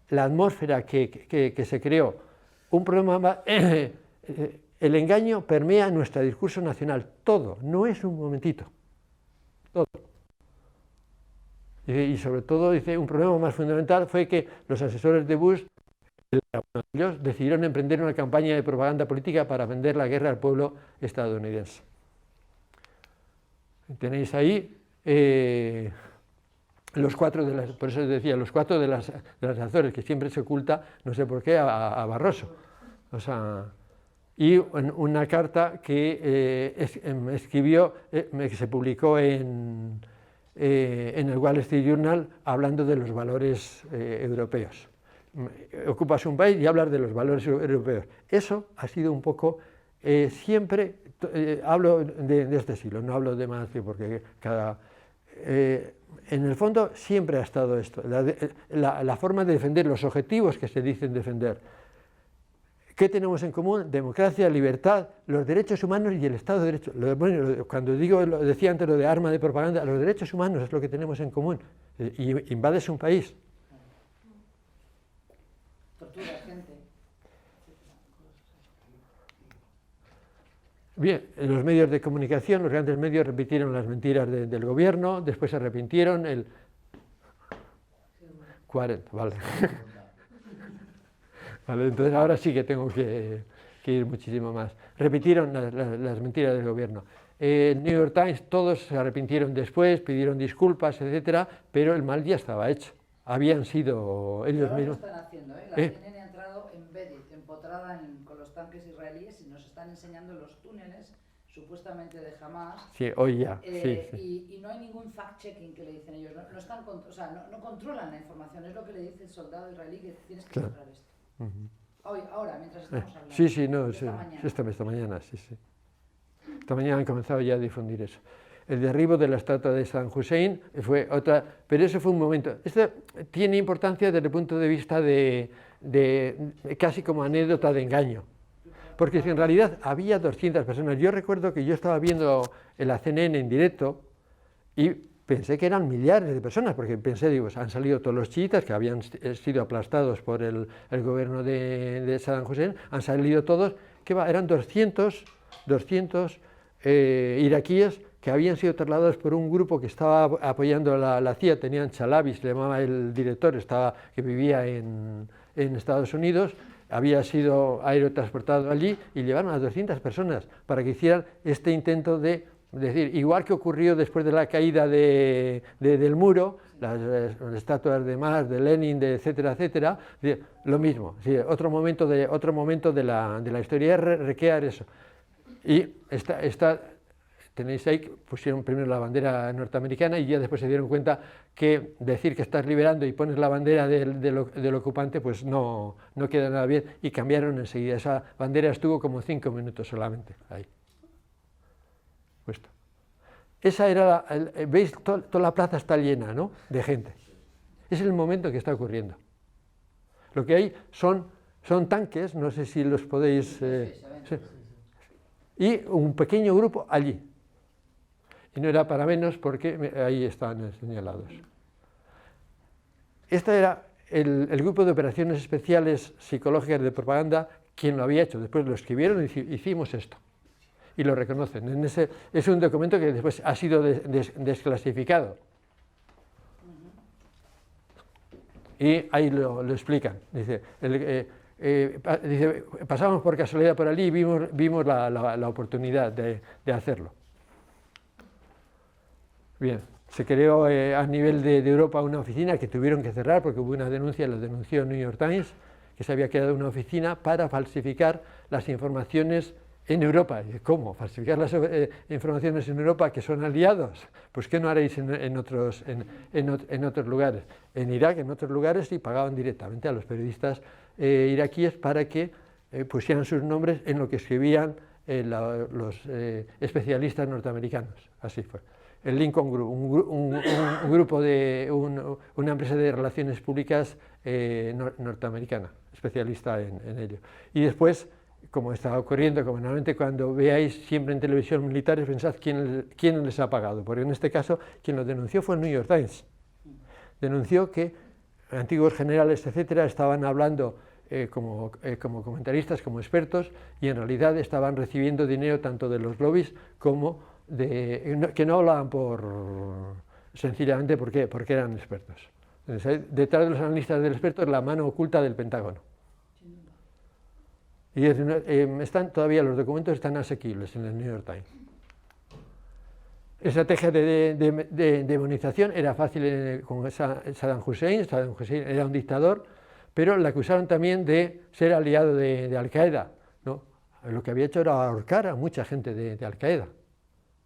la atmósfera que se creó. Un problema, el engaño permea nuestro discurso nacional, todo, no es un momentito, todo. Y sobre todo, dice, un problema más fundamental fue que los asesores de Bush, ellos decidieron emprender una campaña de propaganda política para vender la guerra al pueblo estadounidense. Tenéis ahí los cuatro por eso decía, los cuatro de las Azores, que siempre se oculta, no sé por qué, a Barroso. O sea, y una carta que escribió, que se publicó en el Wall Street Journal, hablando de los valores europeos. Ocupas un país y hablas de los valores europeos. Eso ha sido un poco, siempre, hablo de este siglo, no hablo de más, porque en el fondo siempre ha estado esto, la forma de defender los objetivos que se dicen defender. ¿Qué tenemos en común? Democracia, libertad, los derechos humanos y el Estado de Derecho. Cuando decía antes lo de arma de propaganda, los derechos humanos es lo que tenemos en común. Y invades un país. Tortura gente. Bien, en los medios de comunicación, los grandes medios repitieron las mentiras del gobierno, después se arrepintieron, 40, vale. Vale, entonces ahora sí que tengo que ir muchísimo más. Repitieron las mentiras del gobierno. El New York Times, todos se arrepintieron después, pidieron disculpas, etcétera, pero el mal ya estaba hecho. Habían sido ellos mismos. Lo están haciendo, La CNN ha entrado empotrada con los tanques israelíes y nos están enseñando los túneles supuestamente de Hamas. Sí, hoy ya. Y no hay ningún fact-checking que le dicen ellos. No controlan la información. Es lo que le dice el soldado israelí, que tienes que cerrar esto. Hoy, ahora, mientras estamos hablando. Esta mañana, sí. Esta mañana han comenzado ya a difundir eso. El derribo de la estatua de Saddam Hussein fue otra, pero eso fue un momento. Esto tiene importancia desde el punto de vista de casi como anécdota de engaño, porque si en realidad había 200 personas. Yo recuerdo que yo estaba viendo la CNN en directo y pensé que eran millares de personas, porque pensé, digo, han salido todos los chiitas que habían sido aplastados por el gobierno de Saddam Hussein, han salido todos, ¿qué va? Eran 200 iraquíes que habían sido trasladados por un grupo que estaba apoyando la CIA, tenían Chalabi, se llamaba el director, que vivía en Estados Unidos, había sido aerotransportado allí y llevaron a 200 personas para que hicieran este intento de decir, igual que ocurrió después de la caída del muro, las estatuas de Marx, de Lenin, etcétera, etcétera, lo mismo, sí, otro momento de la historia, recrear eso. Y tenéis ahí, pusieron primero la bandera norteamericana y ya después se dieron cuenta que decir que estás liberando y pones la bandera del ocupante, pues no queda nada bien, y cambiaron enseguida. Esa bandera estuvo como 5 minutos solamente ahí. Puesto. Esa era veis, toda la plaza está llena, ¿no?, de gente. Es el momento que está ocurriendo. Lo que hay son tanques, no sé si los podéis... sí. Y un pequeño grupo allí. Y no era para menos porque ahí están señalados. Este era el grupo de operaciones especiales psicológicas de propaganda quien lo había hecho. Después lo escribieron y hicimos esto. Y lo reconocen. Es un documento que después ha sido desclasificado. Y ahí lo explican. Dice, pasamos por casualidad por allí y vimos la oportunidad de hacerlo. Bien, se creó a nivel de Europa una oficina que tuvieron que cerrar porque hubo una denuncia, lo denunció New York Times, que se había creado una oficina para falsificar las informaciones en Europa. ¿Cómo? ¿Falsificar las informaciones en Europa que son aliados? Pues ¿qué no haréis en otros lugares? En Irak, en otros lugares, sí pagaban directamente a los periodistas iraquíes para que pusieran sus nombres en lo que escribían los especialistas norteamericanos. Así fue. El Lincoln Group, un grupo una empresa de relaciones públicas norteamericana, especialista en ello. Y después, como estaba ocurriendo, como normalmente cuando veáis siempre en televisión militares, pensad quién les ha pagado, porque en este caso quien lo denunció fue el New York Times. Denunció que antiguos generales, etcétera, estaban hablando como comentaristas, como expertos, y en realidad estaban recibiendo dinero tanto de los lobbies como que no hablaban sencillamente porque eran expertos. Entonces, detrás de los analistas del experto es la mano oculta del Pentágono. Y todavía los documentos están asequibles en el New York Times. Estrategia de demonización era fácil con Saddam Hussein. Saddam Hussein era un dictador, pero le acusaron también de ser aliado de Al-Qaeda, ¿no? Lo que había hecho era ahorcar a mucha gente de Al-Qaeda,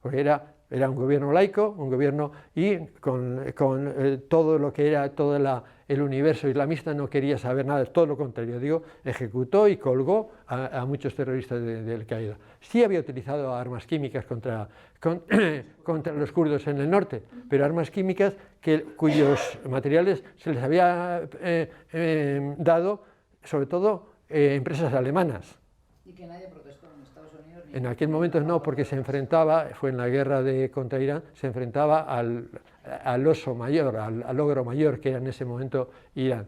porque era un gobierno laico, un gobierno, y con todo lo que era el universo islamista no quería saber nada, todo lo contrario, digo, ejecutó y colgó a muchos terroristas de Al-Qaeda. Sí había utilizado armas químicas contra los kurdos en el norte, pero armas químicas cuyos materiales se les había dado, sobre todo, empresas alemanas. Y que nadie protestó en Estados Unidos. En aquel momento no, porque se enfrentaba, fue en la guerra contra Irán, se enfrentaba al oso mayor, al ogro mayor que era en ese momento Irán.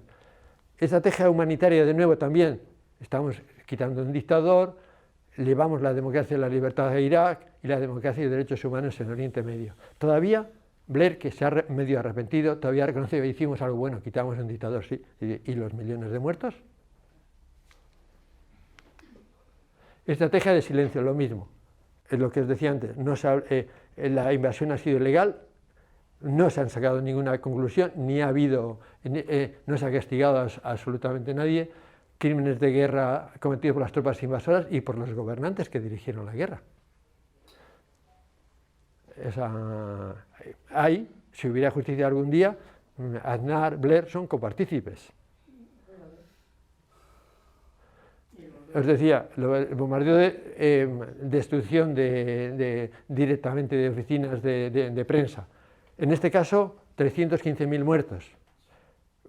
Estrategia humanitaria, de nuevo, también. Estamos quitando un dictador, llevamos la democracia y la libertad a Irak y la democracia y derechos humanos en Oriente Medio. Todavía Blair, que se ha medio arrepentido, todavía reconoce que hicimos algo bueno, quitamos un dictador, sí, y los millones de muertos. Estrategia de silencio, lo mismo. Es lo que os decía antes, la invasión ha sido ilegal, no se han sacado ninguna conclusión, no se ha castigado a absolutamente nadie, crímenes de guerra cometidos por las tropas invasoras y por los gobernantes que dirigieron la guerra. Si hubiera justicia algún día, Aznar, Blair son copartícipes. Os decía, el bombardeo destrucción directamente de oficinas de prensa. En este caso, 315.000 muertos.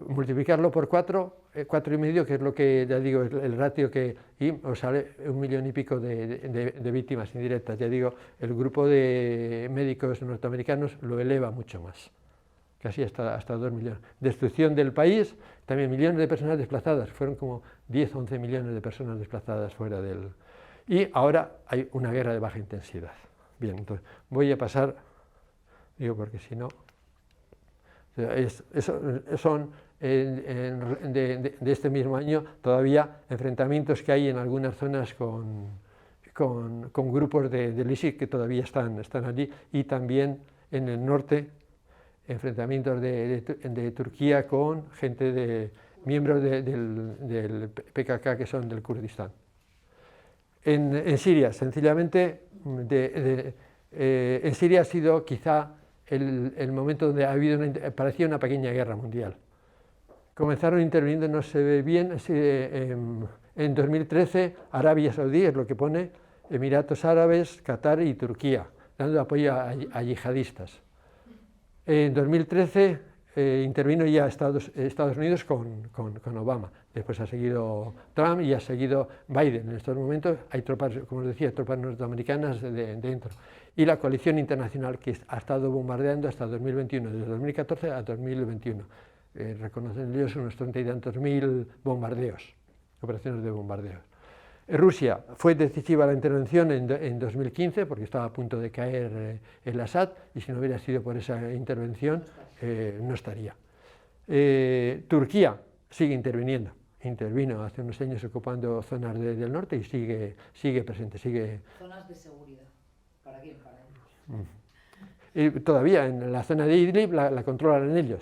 multiplicarlo por 4,5, que es lo que, ya digo, es el ratio y os sale 1 millón y pico de víctimas indirectas. Ya digo, el grupo de médicos norteamericanos lo eleva mucho más, casi hasta 2 millones. Destrucción del país, también millones de personas desplazadas, fueron como 10 o 11 millones de personas desplazadas fuera del... Y ahora hay una guerra de baja intensidad. Bien, entonces voy a pasar, digo porque si no... Son de este mismo año todavía enfrentamientos que hay en algunas zonas con grupos del ISIS que todavía están allí, y también en el norte enfrentamientos de Turquía con gente miembros del PKK que son del Kurdistán. En Siria, sencillamente, en Siria ha sido quizá el momento donde parecía una pequeña guerra mundial. Comenzaron interviniendo, no se ve bien, en 2013 Arabia Saudí, es lo que pone, Emiratos Árabes, Qatar y Turquía, dando apoyo a yihadistas. En 2013 intervino ya Estados Unidos con Obama, después ha seguido Trump y ha seguido Biden. En estos momentos hay tropas, como os decía, tropas norteamericanas dentro. Y la coalición internacional que ha estado bombardeando hasta 2021, desde 2014 a 2021. Reconocen ellos unos 30 y tantos mil bombardeos, operaciones de bombardeos. Rusia fue decisiva la intervención en 2015 porque estaba a punto de caer el Assad, y si no hubiera sido por esa intervención no estaría. Turquía sigue interviniendo, intervino hace unos años ocupando zonas del norte y sigue presente. Zonas de seguridad. ¿Para quién? Para ellos. Y todavía en la zona de Idlib la controlan ellos.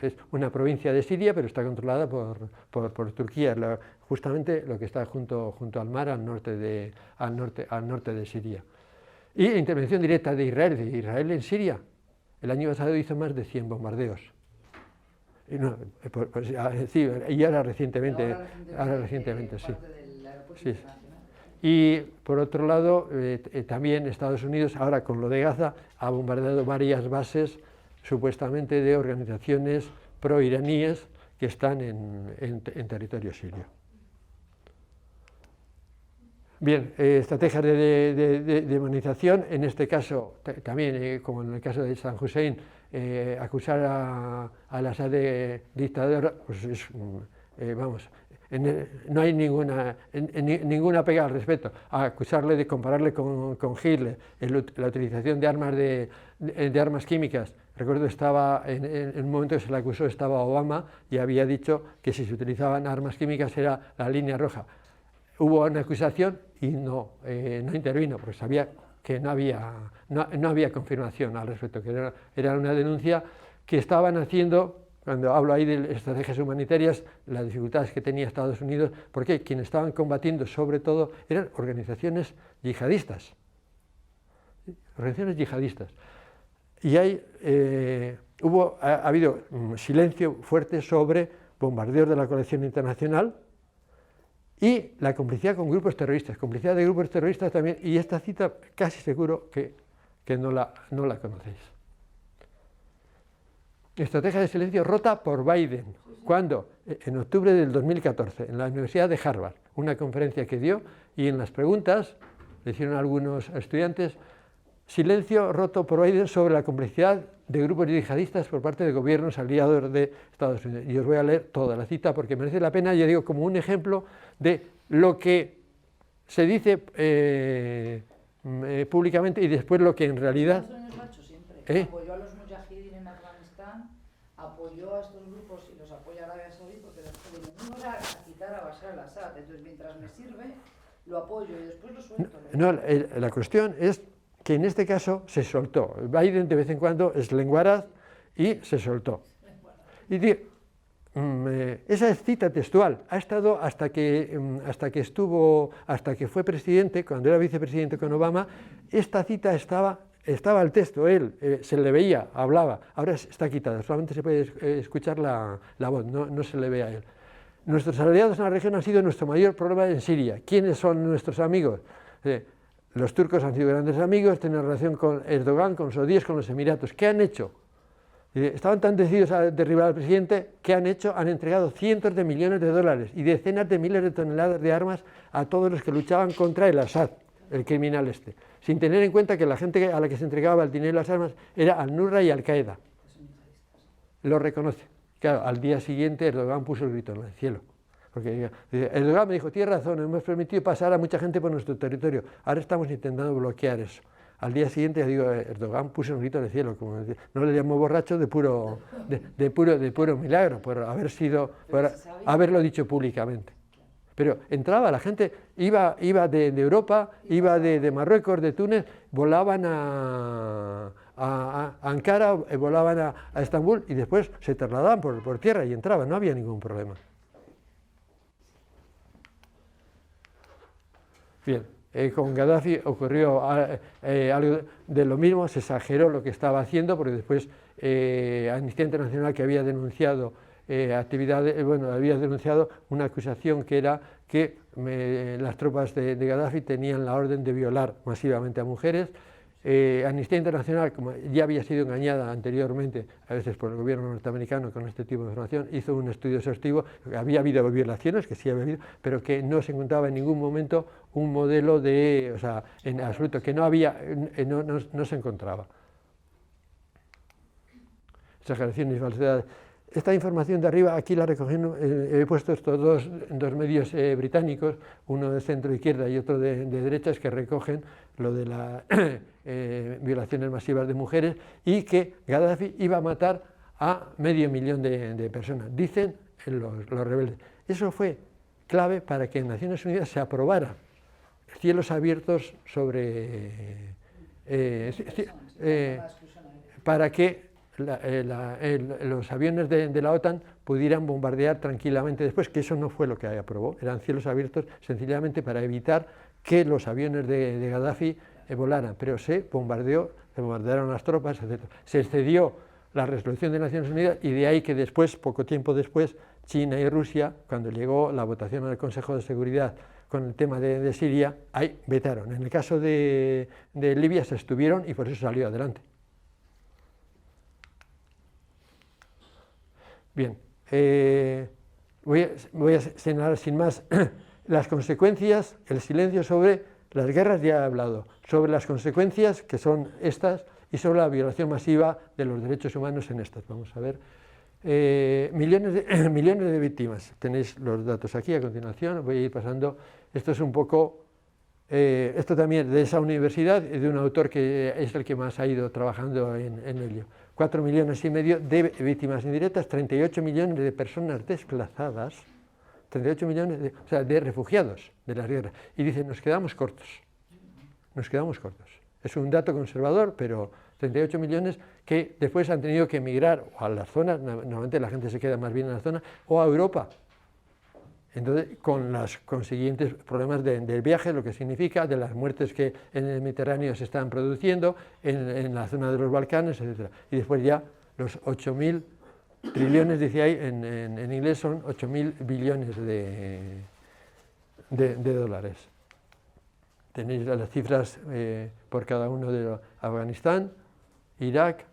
Es una provincia de Siria, pero está controlada por Turquía, justamente lo que está junto al mar al norte de Siria. Y intervención directa de Israel en Siria. El año pasado hizo más de 100 bombardeos. Y, no, sí, y ahora recientemente sí. Sí. Y por otro lado, también Estados Unidos, ahora con lo de Gaza, ha bombardeado varias bases supuestamente de organizaciones pro-iraníes que están en territorio sirio. Bien, estrategias de demonización, en este caso también, como en el caso de Saddam Hussein, acusar al Assad de dictador, pues es, vamos, no hay ninguna pega al respecto. A acusarle de compararle con Hitler, la utilización de armas químicas. Recuerdo en un momento que se le acusó estaba Obama y había dicho que si se utilizaban armas químicas era la línea roja. Hubo una acusación y no intervino porque sabía que no había confirmación al respecto, que era una denuncia que estaban haciendo. Cuando hablo ahí de estrategias humanitarias, las dificultades que tenía Estados Unidos, porque quienes estaban combatiendo sobre todo eran organizaciones yihadistas. Y ha habido silencio fuerte sobre bombardeos de la coalición internacional y la complicidad con grupos terroristas, complicidad de grupos terroristas también, y esta cita casi seguro que no la conocéis. Estrategia de silencio rota por Biden. ¿Cuándo? En octubre del 2014, en la Universidad de Harvard, una conferencia que dio, y en las preguntas le hicieron a algunos estudiantes: silencio roto por Biden sobre la complicidad de grupos yihadistas por parte de gobiernos aliados de Estados Unidos. Y os voy a leer toda la cita porque merece la pena, yo digo, como un ejemplo de lo que se dice públicamente y después lo que en realidad... Apoyó a los mujahidin en Afganistán, apoyó a estos grupos y los apoya Arabia Saudí porque no era a quitar a Bashar al-Assad. Entonces, mientras me sirve, lo apoyo y después lo suelto. No, la cuestión es que en este caso se soltó. Biden de vez en cuando es lenguaraz y se soltó. Y esa es cita textual. Ha estado hasta que fue presidente, cuando era vicepresidente con Obama, esta cita estaba el texto, él se le veía, hablaba, ahora está quitada, solamente se puede escuchar la voz, no se le ve a él. Nuestros aliados en la región han sido nuestro mayor problema en Siria. ¿Quiénes son nuestros amigos? Los turcos han sido grandes amigos, tienen relación con Erdogan, con los saudíes, con los Emiratos. ¿Qué han hecho? Estaban tan decididos a derribar al presidente que han entregado cientos de millones de dólares y decenas de miles de toneladas de armas a todos los que luchaban contra el Assad, el criminal este, sin tener en cuenta que la gente a la que se entregaba el dinero y las armas era Al-Nusra y Al-Qaeda. Lo reconoce. Claro, al día siguiente Erdogan puso el grito en el cielo. Porque Erdogan me dijo, tienes razón, hemos permitido pasar a mucha gente por nuestro territorio, ahora estamos intentando bloquear eso. Al día siguiente, ya digo, Erdogan puso un grito en el cielo, como decir, no le llamó borracho de puro milagro, por haberlo dicho públicamente. Pero entraba, la gente iba de Europa, iba de Marruecos, de Túnez, volaban a Ankara, volaban a Estambul y después se trasladaban por tierra y entraban, no había ningún problema. Bien. Con Gaddafi ocurrió algo de lo mismo, se exageró lo que estaba haciendo, porque después Amnistía Internacional, que había denunciado había denunciado una acusación que era que las tropas de Gaddafi tenían la orden de violar masivamente a mujeres. Amnistía Internacional, como ya había sido engañada anteriormente, a veces por el gobierno norteamericano con este tipo de información, hizo un estudio exhaustivo. Había habido violaciones, que sí había habido, pero que no se encontraba en ningún momento un modelo en absoluto, que no se encontraba. Exageraciones y falsedades. Esta información de arriba, aquí la recogí, he puesto estos dos medios británicos, uno de centro izquierda y otro de derechas, que recogen lo de las violaciones masivas de mujeres y que Gaddafi iba a matar a 500.000 de personas, dicen los rebeldes. Eso fue clave para que en Naciones Unidas se aprobara cielos abiertos sobre... para que los aviones de la OTAN pudieran bombardear tranquilamente después, que eso no fue lo que aprobó, eran cielos abiertos sencillamente para evitar que los aviones de Gaddafi volaran, pero se bombardearon las tropas, etc. Se excedió la resolución de Naciones Unidas y de ahí que después, poco tiempo después, China y Rusia, cuando llegó la votación al Consejo de Seguridad con el tema de Siria, ahí vetaron. En el caso de Libia se abstuvieron y por eso salió adelante. Bien, voy a señalar sin más las consecuencias, el silencio sobre las guerras, ya he hablado, sobre las consecuencias que son estas y sobre la violación masiva de los derechos humanos en estas. Vamos a ver, millones de víctimas, tenéis los datos aquí a continuación, voy a ir pasando, esto es un poco, esto también de esa universidad y de un autor que es el que más ha ido trabajando en ello. 4,5 millones de víctimas indirectas, 38 millones de personas desplazadas, 38 millones de refugiados de las guerras. Y dicen, nos quedamos cortos. Es un dato conservador, pero 38 millones que después han tenido que emigrar a las zonas, normalmente la gente se queda más bien en la zona, o a Europa. Entonces, con los consiguientes problemas del viaje, lo que significa de las muertes que en el Mediterráneo se están produciendo, en la zona de los Balcanes, etc. Y después ya los 8.000 trillones, dice ahí, en inglés son 8.000 billones de dólares. Tenéis las cifras por cada uno de Afganistán, Irak,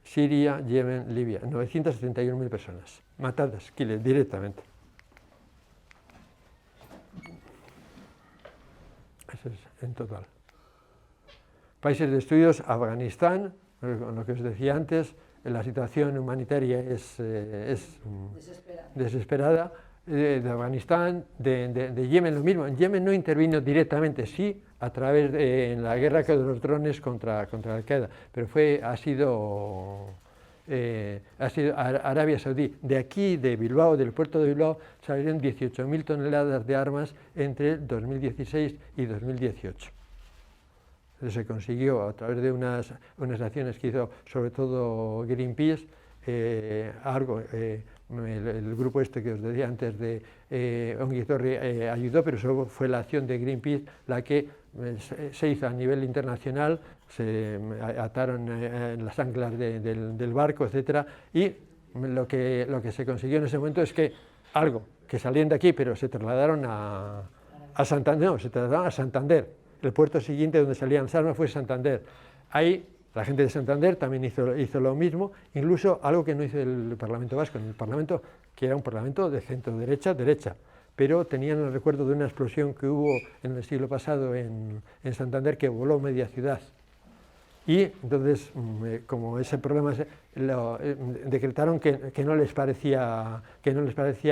Siria, Yemen, Libia. 971.000 personas matadas directamente. Eso es en total. Países de estudios, Afganistán, con lo que os decía antes, la situación humanitaria es desesperada. De Afganistán, de Yemen lo mismo. En Yemen no intervino directamente, sí, a través en la guerra de los drones contra Al-Qaeda, pero ha sido Arabia Saudí. De aquí, de Bilbao, del puerto de Bilbao, salieron 18.000 toneladas de armas entre 2016 y 2018. Se consiguió a través de unas acciones que hizo sobre todo Greenpeace, el grupo este que os decía antes de Ongi Etorri ayudó, pero solo fue la acción de Greenpeace la que se hizo a nivel internacional, se ataron las anclas del barco, etcétera, y lo que se consiguió en ese momento es que algo que salían de aquí, pero se trasladaron a Santander, el puerto siguiente donde salían las armas fue Santander. Ahí La gente de Santander también hizo lo mismo, incluso algo que no hizo el Parlamento vasco, en el Parlamento, que era un Parlamento de centro-derecha, pero tenían el recuerdo de una explosión que hubo en el siglo pasado en Santander que voló media ciudad. Y entonces, como ese problema decretaron que no les parecía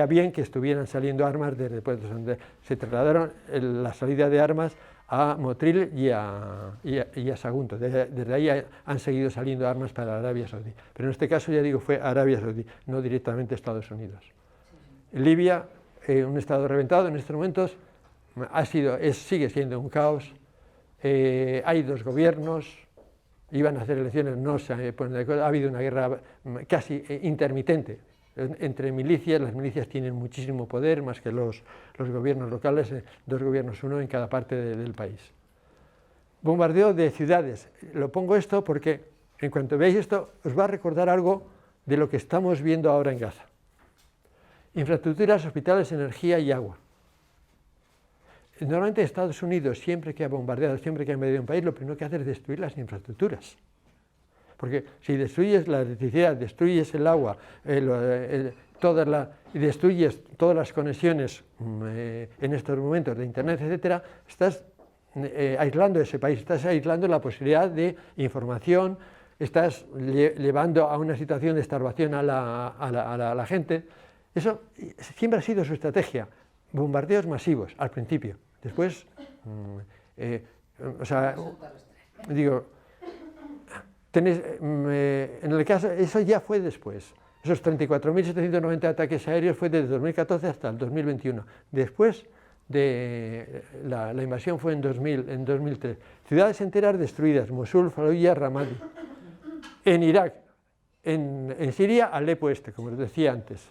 bien que estuvieran saliendo armas desde Puerto Santander. Se trasladaron la salida de armas a Motril y a Sagunto. Desde ahí han seguido saliendo armas para Arabia Saudí. Pero en este caso, ya digo, fue Arabia Saudí, no directamente Estados Unidos. Libia, un estado reventado en estos momentos, sigue siendo un caos. Hay dos gobiernos, iban a hacer elecciones, no se ponen de acuerdo. Ha habido una guerra casi intermitente entre milicias. Las milicias tienen muchísimo poder, más que los gobiernos locales, dos gobiernos, uno en cada parte del país. Bombardeo de ciudades. Lo pongo esto porque en cuanto veáis esto os va a recordar algo de lo que estamos viendo ahora en Gaza. Infraestructuras, hospitales, energía y agua. Normalmente Estados Unidos, siempre que ha bombardeado, siempre que ha invadido un país, lo primero que hace es destruir las infraestructuras. Porque si destruyes la electricidad, destruyes el agua, y destruyes todas las conexiones en estos momentos de Internet, etcétera, estás aislando ese país, estás aislando la posibilidad de información, estás llevando a una situación de starvación a la gente. Eso siempre ha sido su estrategia, bombardeos masivos al principio. Después, digo, en el caso, eso ya fue después. Esos 34.790 ataques aéreos fue desde 2014 hasta el 2021. Después de la invasión fue en 2003. Ciudades enteras destruidas, Mosul, Fallujah, Ramadi. En Irak, en Siria, Alepo Este, como les decía antes.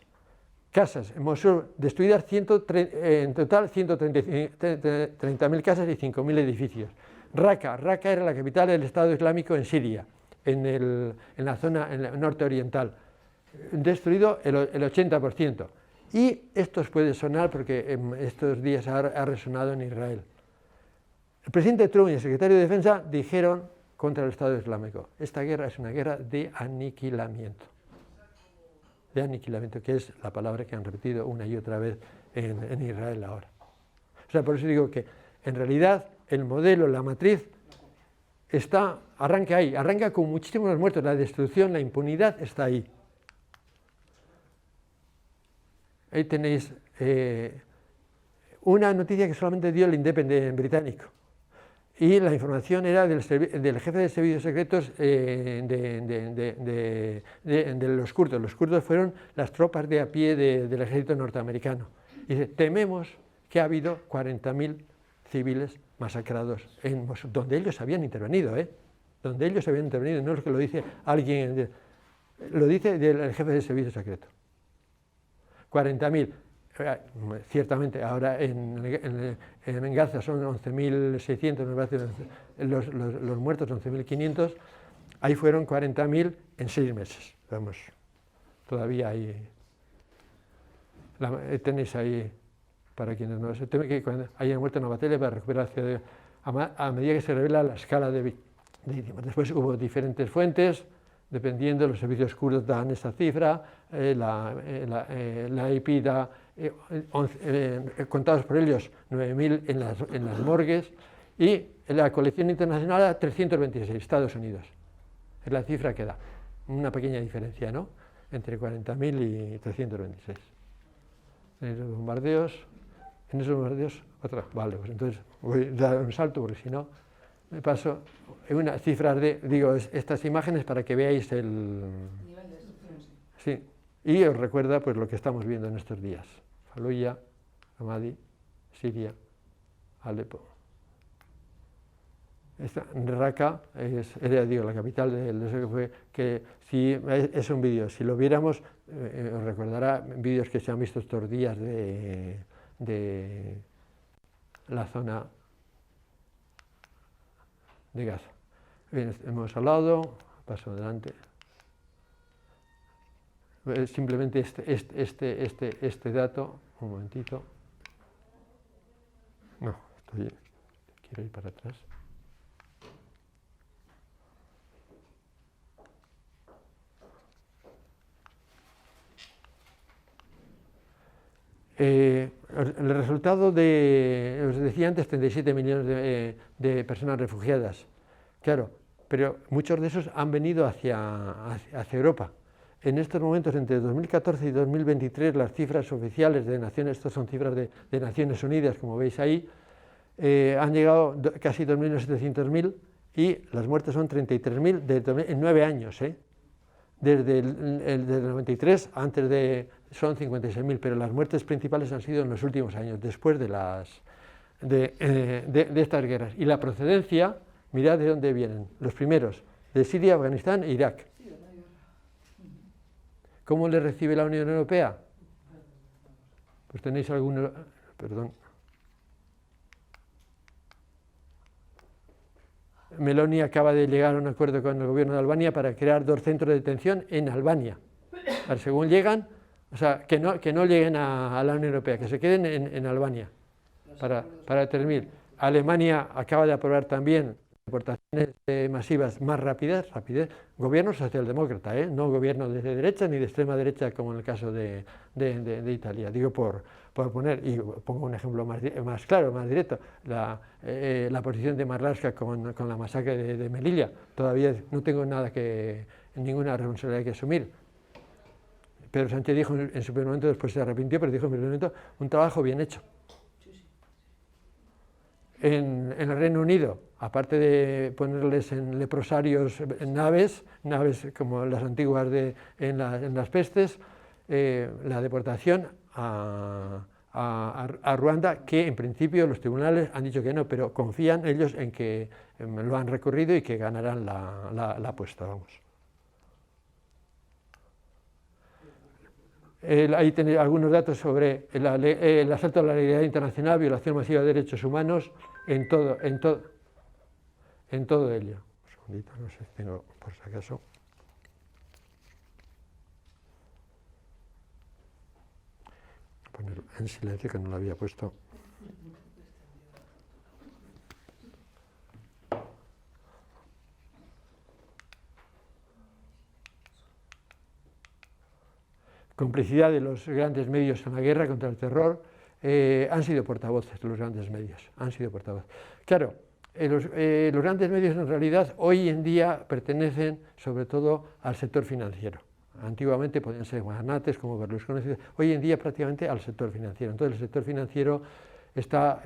Casas, en Mosul, destruidas en total 130.000 casas y 5.000 edificios. Raqqa era la capital del Estado Islámico en Siria, en la zona norte oriental. Destruido el 80%. Y esto os puede sonar porque en estos días ha resonado en Israel. El presidente Trump y el secretario de Defensa dijeron contra el Estado Islámico: esta guerra es una guerra de aniquilamiento. De aniquilamiento, que es la palabra que han repetido una y otra vez en Israel ahora. O sea, por eso digo que en realidad el modelo, la matriz, arranca ahí, arranca con muchísimos muertos, la destrucción, la impunidad está ahí. Ahí tenéis una noticia que solamente dio el Independent británico. Y la información era del jefe de servicios secretos de los kurdos. Los kurdos fueron las tropas de a pie del ejército norteamericano. Y dice: tememos que ha habido 40.000 civiles masacrados en Mosul, donde ellos habían intervenido, donde ellos habían intervenido, no es que lo dice alguien, lo dice el jefe de servicios secretos. 40.000. Ciertamente, ahora en Gaza son 11.600, me parece, los muertos 11.500, ahí fueron 40.000 en 6 meses. Vamos, todavía tenéis ahí, para quienes no se teme que cuando haya muerto en la batalla para recuperar la ciudad, a medida que se revela la escala de víctimas. Después hubo diferentes fuentes, dependiendo de los servicios kurdos dan esa cifra, la IP da, contados por ellos, 9.000 en las morgues, y la colección internacional da 326, Estados Unidos. Es la cifra que da. Una pequeña diferencia, ¿no?, entre 40.000 y 326. En esos bombardeos, otra. Vale, pues entonces voy a dar un salto, porque si no me paso unas cifras estas imágenes para que veáis el nivel de destrucción. Sí, y os recuerda pues lo que estamos viendo en estos días. Fallujah, Ramadi, Siria, Alepo. Raqqa era la capital que si es un vídeo, si lo viéramos, os recordará vídeos que se han visto estos días de la zona de Gaza. Bien, hemos hablado, paso adelante. Simplemente este dato, un momentito. No, quiero ir para atrás. El resultado de, os decía antes, 37 millones de personas refugiadas. Claro, pero muchos de esos han venido hacia Europa. En estos momentos, entre 2014 y 2023, las cifras oficiales de Naciones, estas son cifras de Naciones Unidas, como veis ahí, han llegado casi 2.700.000 y las muertes son 33.000 en 9 años. Desde el 93, antes de, son 56.000, pero las muertes principales han sido en los últimos años, después de estas guerras. Y la procedencia, mirad de dónde vienen. Los primeros, de Siria, Afganistán e Irak. ¿Cómo le recibe la Unión Europea? Pues tenéis algunos, perdón. Meloni acaba de llegar a un acuerdo con el gobierno de Albania para crear 2 centros de detención en Albania. Para según llegan, o sea, que no lleguen a la Unión Europea, que se queden en Albania, para terminar. Alemania acaba de aprobar también deportaciones masivas más rápidas, gobierno socialdemócrata, no gobierno de derecha ni de extrema derecha como en el caso de Italia. Digo por poner, y pongo un ejemplo más claro, más directo, la posición de Marlaska con la masacre de Melilla. Todavía no tengo ninguna responsabilidad que asumir. Pedro Sánchez dijo en su primer momento, después se arrepintió, pero dijo en su primer momento, un trabajo bien hecho. En el Reino Unido, aparte de ponerles en leprosarios naves como las antiguas en las pestes, la deportación a Ruanda, que en principio los tribunales han dicho que no, pero confían ellos en que lo han recurrido y que ganarán la apuesta, vamos. Ahí tenéis algunos datos sobre el asalto a la legalidad internacional, violación masiva de derechos humanos, en todo ello. Un segundito, no sé si tengo, por si acaso. Voy a ponerlo en silencio, que no lo había puesto. Complicidad de los grandes medios en la guerra contra el terror, han sido portavoces de los grandes medios, han sido portavoces. Claro, los grandes medios en realidad hoy en día pertenecen sobre todo al sector financiero. Antiguamente podían ser magnates como Berlusconi, hoy en día prácticamente al sector financiero. Entonces el sector financiero está,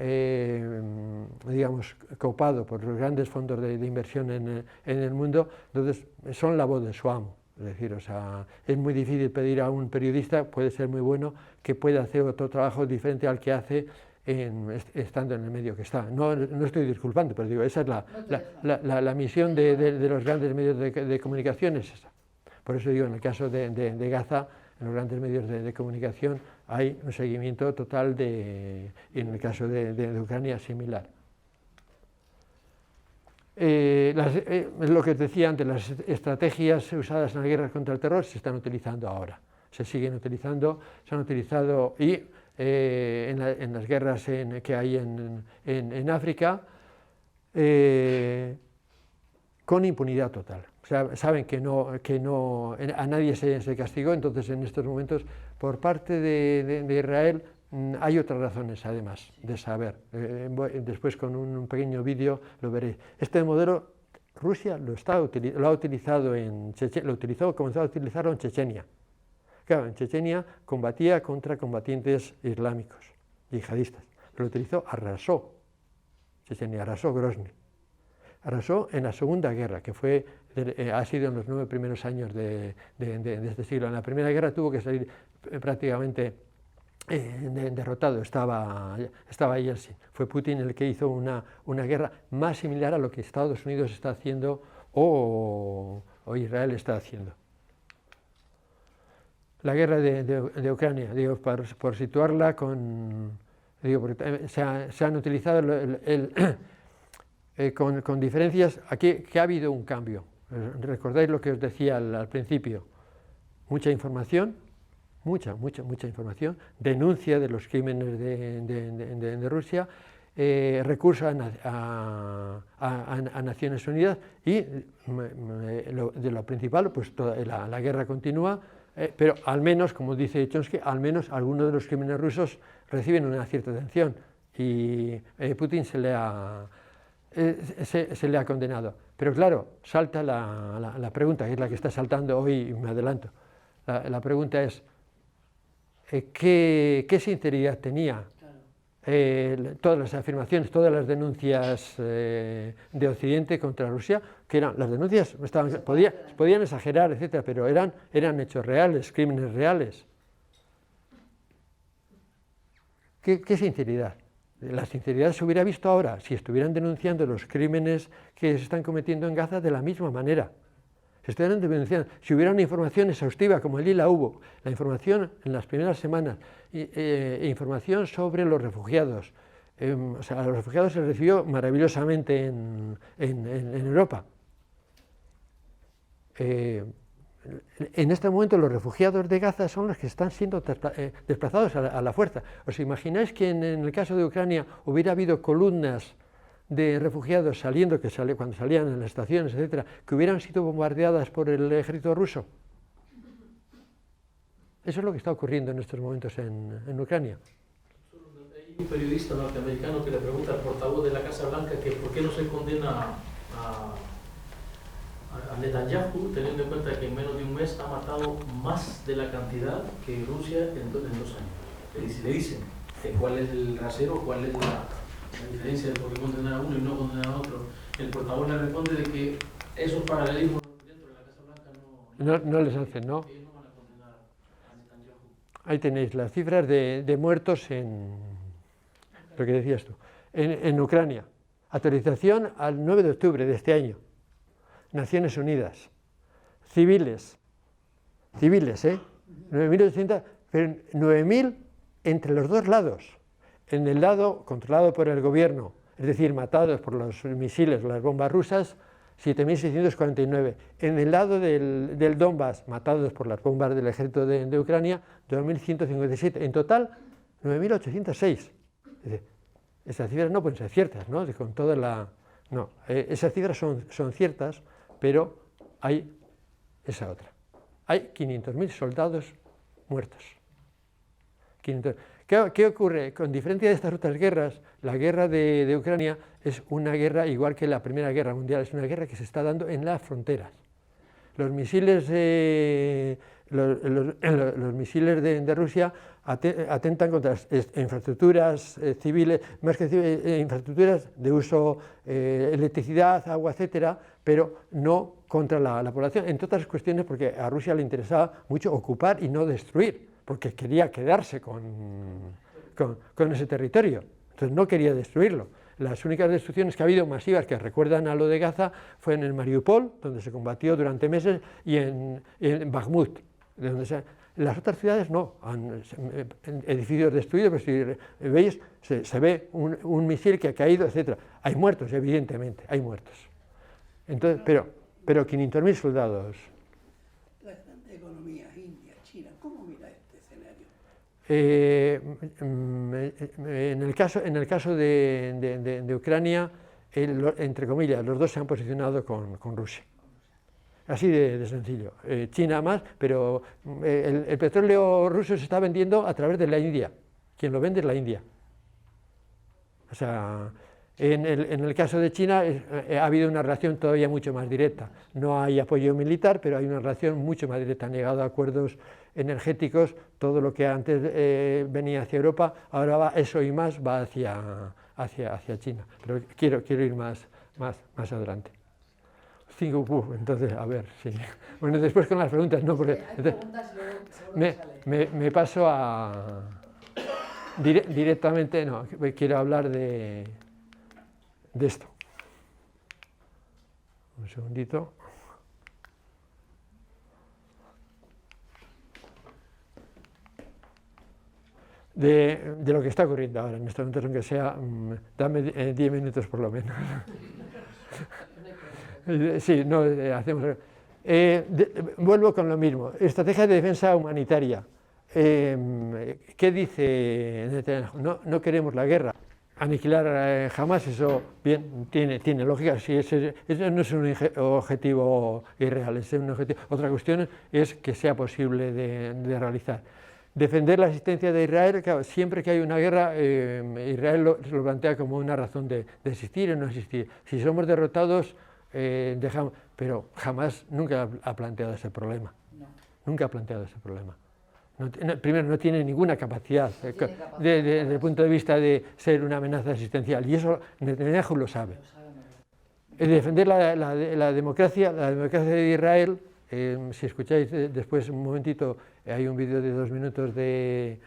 digamos, copado por los grandes fondos de inversión en el mundo, entonces son la voz de su amo. Es decir, o sea, es muy difícil pedir a un periodista, puede ser muy bueno, que pueda hacer otro trabajo diferente al que hace estando en el medio que está. No estoy disculpando, pero digo, esa es la misión de los grandes medios de comunicación, es esa. Por eso digo, en el caso de Gaza, en los grandes medios de comunicación hay un seguimiento total y en el caso de Ucrania similar. Lo que os decía antes, las estrategias usadas en la guerra contra el terror se están utilizando ahora, se siguen utilizando, se han utilizado y en las guerras que hay en África con impunidad total. O sea, saben que a nadie se castigó, entonces en estos momentos por parte de Israel hay otras razones, además, de saber. Después con un pequeño vídeo lo veréis. Este modelo, Rusia lo ha utilizado en Chechenia, comenzó a utilizarlo en Chechenia. Claro, en Chechenia combatía contra combatientes islámicos, yihadistas. Lo utilizó, arrasó Chechenia, arrasó Grozny. Arrasó en la Segunda Guerra, que ha sido en los 9 primeros años de este siglo. En la Primera Guerra tuvo que salir prácticamente derrotado, estaba Yeltsin. Fue Putin el que hizo una guerra más similar a lo que Estados Unidos está haciendo o Israel está haciendo. La guerra de Ucrania, digo, por situarla se han utilizado con diferencias. Aquí que ha habido un cambio. ¿Recordáis lo que os decía al principio? Mucha información, mucha información, denuncia de los crímenes de Rusia, recurso a Naciones Unidas y de lo principal, pues la guerra continúa, pero al menos, como dice Chomsky, al menos algunos de los crímenes rusos reciben una cierta atención y Putin se le ha condenado. Pero claro, salta la pregunta, que es la que está saltando hoy, y me adelanto. La pregunta es, ¿qué sinceridad tenía todas las afirmaciones, todas las denuncias de Occidente contra Rusia, que eran las denuncias, podían exagerar, etcétera, pero eran hechos reales, crímenes reales? ¿Qué sinceridad? La sinceridad se hubiera visto ahora si estuvieran denunciando los crímenes que se están cometiendo en Gaza de la misma manera. Se estuvieran denunciando, si hubiera una información exhaustiva, como allí la hubo, la información en las primeras semanas, información sobre los refugiados. O sea, a los refugiados se recibió maravillosamente en Europa. En este momento los refugiados de Gaza son los que están siendo desplazados a la fuerza. ¿Os imagináis que en el caso de Ucrania hubiera habido columnas de refugiados cuando salían en las estaciones, etcétera, que hubieran sido bombardeadas por el ejército ruso? Eso es lo que está ocurriendo en estos momentos en Ucrania. Hay un periodista norteamericano que le pregunta al portavoz de la Casa Blanca que por qué no se condena a Netanyahu, teniendo en cuenta que en menos de un mes ha matado más de la cantidad que Rusia en 2 años. Le dicen cuál es el rasero, cuál es la diferencia de por qué condenar a uno y no condenar a otro. El portavoz le responde de que esos paralelismos dentro de la Casa Blanca no les hacen, ¿no? Ellos no van a condenar a Netanyahu. Ahí tenéis las cifras de muertos en lo que decías tú. En Ucrania, actualización al 9 de octubre de este año. Naciones Unidas, civiles, 9.800, pero 9.000 entre los dos lados. En el lado controlado por el gobierno, es decir, matados por los misiles, las bombas rusas, 7.649. En el lado del Donbass, matados por las bombas del ejército de Ucrania, 2.157. En total, 9.806. Esas cifras no pueden ser ciertas, ¿no? Con toda la... No, esas cifras son ciertas, pero hay esa otra. Hay 500.000 soldados muertos. 500. ¿Qué ocurre? Con diferencia de estas otras guerras, la guerra de Ucrania es una guerra igual que la Primera Guerra Mundial, es una guerra que se está dando en las fronteras. Los misiles de Rusia atentan contra las infraestructuras civiles, más que infraestructuras de uso, electricidad, agua, etcétera, pero no contra la población, entre otras cuestiones porque a Rusia le interesaba mucho ocupar y no destruir, porque quería quedarse con ese territorio, entonces no quería destruirlo. Las únicas destrucciones que ha habido masivas que recuerdan a lo de Gaza fue en el Mariupol, donde se combatió durante meses, y en Bakhmut. Las otras ciudades no, edificios destruidos, pero si veis, se ve un misil que ha caído, etc. Hay muertos, evidentemente, hay muertos. Entonces, pero 500.000 soldados. La gran economía india, China, ¿cómo mira este escenario? En el caso de Ucrania, entre comillas, los dos se han posicionado con Rusia. Así de sencillo. China más, pero el petróleo ruso se está vendiendo a través de la India. Quien lo vende es la India. O sea, en el caso de China ha habido una relación todavía mucho más directa. No hay apoyo militar, pero hay una relación mucho más directa. Han llegado a acuerdos energéticos. Todo lo que antes venía hacia Europa, ahora va eso y más va hacia China. Pero quiero ir más adelante. Entonces, a ver, sí. Bueno, después con las preguntas, no, porque me paso a directamente, no, quiero hablar de esto. Un segundito. De lo que está ocurriendo ahora en este momento, aunque sea, dame 10 minutos por lo menos. Sí, no, hacemos... vuelvo con lo mismo. Estrategia de defensa humanitaria. ¿Qué dice Netanyahu? No queremos la guerra. aniquilar jamás, eso bien tiene lógica, si ese no es un objetivo irreal, es un objetivo. Otra cuestión es que sea posible de realizar. Defender la existencia de Israel, claro, siempre que hay una guerra, Israel lo plantea como una razón de existir o no existir. Si somos derrotados, dejamos, pero jamás nunca ha planteado ese problema. No. Nunca ha planteado ese problema. Primero, no tiene ninguna capacidad, desde el punto de vista de ser una amenaza existencial, y eso Netanyahu lo sabe. Defender la democracia de Israel, si escucháis después un momentito, hay un vídeo de 2 minutos de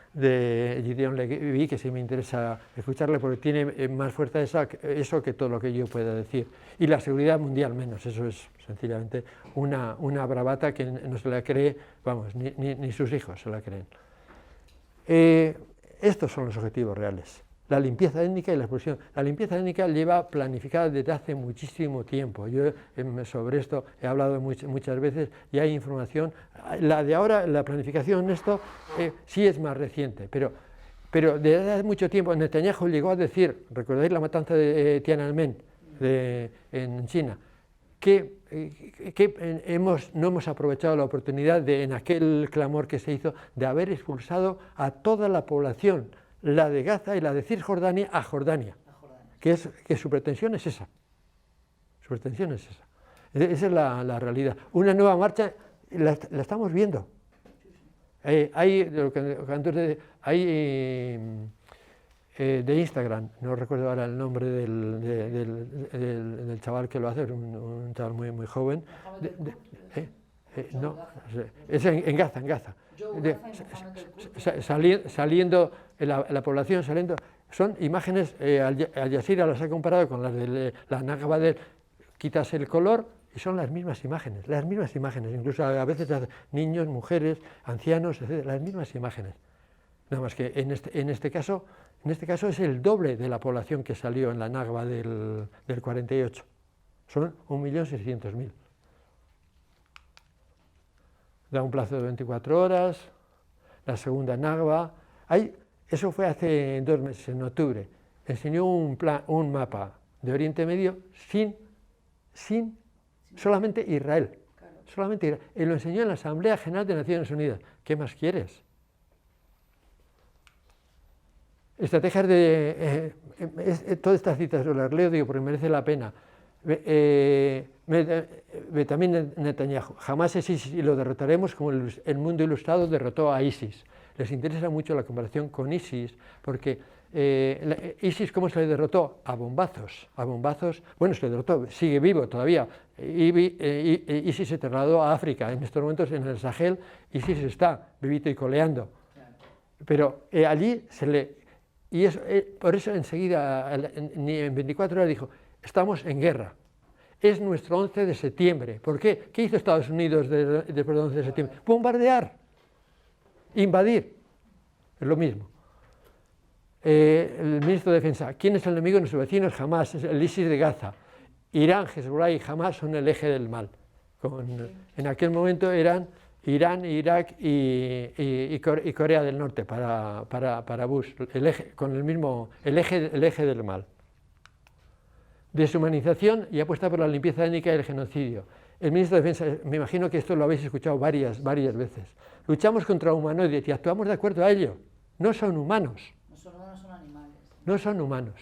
Gideon Levy que sí me interesa escucharle porque tiene más fuerza eso que todo lo que yo pueda decir. Y la seguridad mundial menos, eso es sencillamente una bravata que no se la cree, vamos, ni sus hijos se la creen. Estos son los objetivos reales. La limpieza étnica y la expulsión. La limpieza étnica lleva planificada desde hace muchísimo tiempo. Yo sobre esto he hablado muchas veces y hay información. La de ahora, la planificación en esto, sí es más reciente, pero desde hace mucho tiempo Netanyahu llegó a decir, recordáis la matanza de Tiananmen en China, que no hemos aprovechado la oportunidad en aquel clamor que se hizo de haber expulsado a toda la población, la de Gaza y la de Cisjordania, a Jordania, que su pretensión es esa. Su pretensión es esa. Esa es la realidad. Una nueva marcha la estamos viendo. Hay de Instagram, no recuerdo ahora el nombre del chaval que lo hace, un chaval muy joven. No, es en Gaza. Saliendo la población, son imágenes, Al Jazeera las ha comparado con las de la Nakba, quitas el color y son las mismas imágenes, incluso a veces niños, mujeres, ancianos, etc., las mismas imágenes. Nada más que en este caso es el doble de la población que salió en la Nakba del 48. Son 1.600.000. Da un plazo de 24 horas, la segunda Nakba. Eso fue hace 2 meses, en octubre. Enseñó un mapa de Oriente Medio sin solamente Israel. Solamente Israel. Y lo enseñó en la Asamblea General de Naciones Unidas. ¿Qué más quieres? Estrategias todas estas citas las leo, digo, porque merece la pena. También Netanyahu, jamás es ISIS y lo derrotaremos como el mundo ilustrado derrotó a ISIS. Les interesa mucho la comparación con ISIS, porque ISIS, ¿cómo se le derrotó? A bombazos. Bueno, se le derrotó, sigue vivo todavía. ISIS se trasladó a África, en estos momentos en el Sahel, ISIS está vivito y coleando. Pero allí por eso enseguida, en 24 horas dijo, estamos en guerra. Es nuestro 11 de septiembre. ¿Por qué? ¿Qué hizo Estados Unidos después del 11 de septiembre? Bombardear, invadir. Es lo mismo. El ministro de Defensa, ¿quién es el enemigo de nuestros vecinos? Jamás, es el ISIS de Gaza. Irán, Hezbollah y Hamas son el eje del mal. En aquel momento eran Irán, Irak y Corea del Norte para Bush, el eje del mal. Deshumanización y apuesta por la limpieza étnica y el genocidio. El ministro de Defensa, me imagino que esto lo habéis escuchado varias veces. Luchamos contra humanoides y actuamos de acuerdo a ello. No son humanos. No son animales. No son humanos.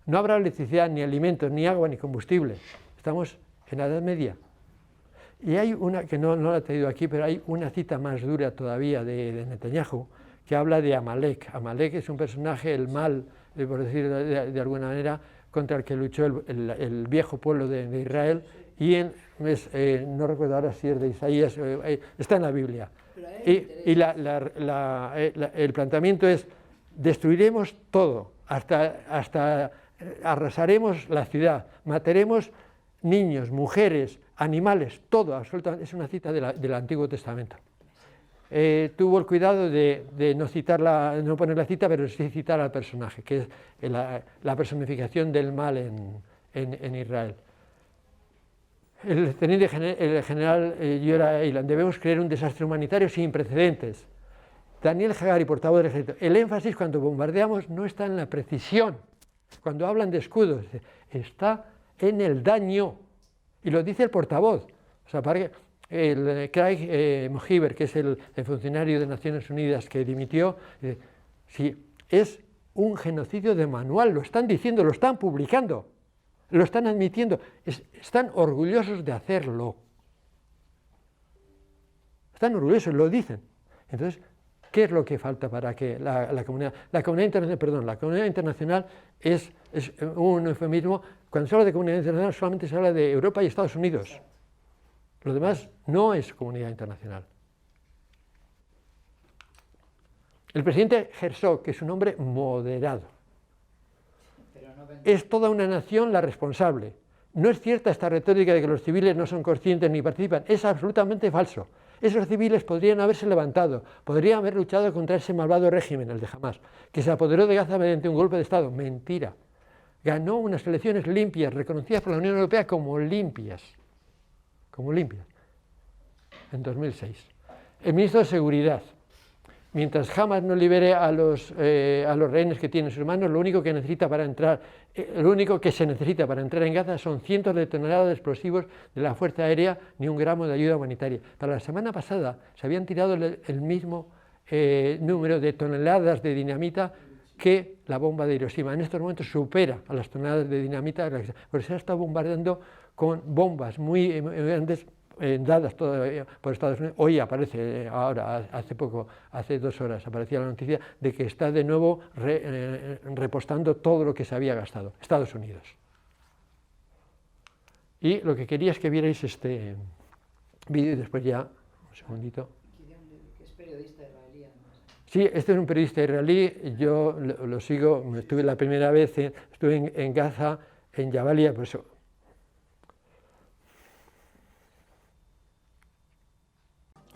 No habrá electricidad, ni alimentos, ni agua, ni combustible. Estamos en la Edad Media. Y hay una, que no la he traído aquí, pero hay una cita más dura todavía de Netanyahu, que habla de Amalek. Amalek es un personaje, el mal, por decir de alguna manera, contra el que luchó el viejo pueblo de Israel, y no recuerdo ahora si es de Isaías, está en la Biblia. Y el planteamiento es, destruiremos todo, hasta arrasaremos la ciudad, mataremos niños, mujeres, animales, todo, absolutamente. Es una cita del Antiguo Testamento. Tuvo el cuidado de no poner la cita, pero sí citar al personaje, que es la personificación del mal en Israel. El general Yoram Eilan, debemos creer un desastre humanitario sin precedentes. Daniel Hagari, portavoz del ejército, el énfasis cuando bombardeamos no está en la precisión, cuando hablan de escudos, está en el daño, y lo dice el portavoz. O sea, para que el Craig Mohiber, que es el funcionario de Naciones Unidas que dimitió, si es un genocidio de manual, lo están diciendo, lo están publicando, lo están admitiendo, están orgullosos de hacerlo. Están orgullosos, lo dicen. Entonces, ¿qué es lo que falta para que la comunidad internacional es un eufemismo? Cuando se habla de comunidad internacional solamente se habla de Europa y Estados Unidos. Lo demás no es comunidad internacional. El presidente Herzog, que es un hombre moderado, es toda una nación la responsable. No es cierta esta retórica de que los civiles no son conscientes ni participan, es absolutamente falso. Esos civiles podrían haberse levantado, podrían haber luchado contra ese malvado régimen, el de Hamás, que se apoderó de Gaza mediante un golpe de Estado. Mentira. Ganó unas elecciones limpias, reconocidas por la Unión Europea como limpias, en 2006. El ministro de Seguridad, mientras Hamás no libere a los rehenes que tiene en sus manos, lo único que se necesita para entrar en Gaza son cientos de toneladas de explosivos de la Fuerza Aérea, ni un gramo de ayuda humanitaria. Para la semana pasada se habían tirado el mismo número de toneladas de dinamita que la bomba de Hiroshima. En estos momentos supera a las toneladas de dinamita, porque se ha estado bombardeando con bombas muy grandes, dadas todavía por Estados Unidos. Hoy aparece, ahora, hace 2 horas, aparecía la noticia de que está de nuevo repostando todo lo que se había gastado, Estados Unidos. Y lo que quería es que vierais este vídeo y después ya, un segundito. Que es periodista israelí, además. Sí, este es un periodista israelí, yo lo sigo, estuve la primera vez, estuve en Gaza, en Jabalia, por eso.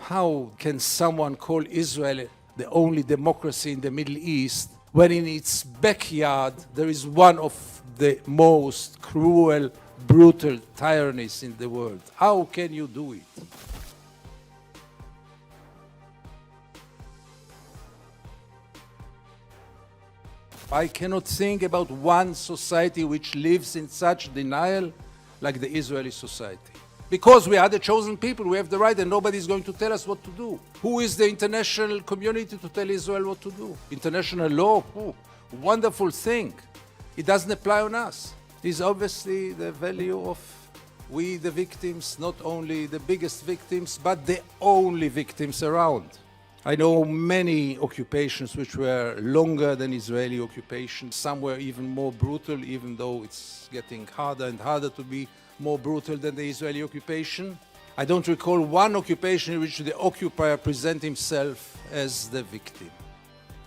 How can someone call Israel the only democracy in the Middle East when in its backyard there is one of the most cruel, brutal tyrannies in the world? How can you do it? I cannot think about one society which lives in such denial like the Israeli society. Because we are the chosen people, we have the right and nobody is going to tell us what to do. Who is the international community to tell Israel what to do? International law, wonderful thing. It doesn't apply on us. It's obviously the value of we the victims, not only the biggest victims, but the only victims around. I know many occupations which were longer than Israeli occupation. Some were even more brutal, even though it's getting harder and harder to be more brutal than the Israeli occupation. I don't recall one occupation in which the occupier presents himself as the victim.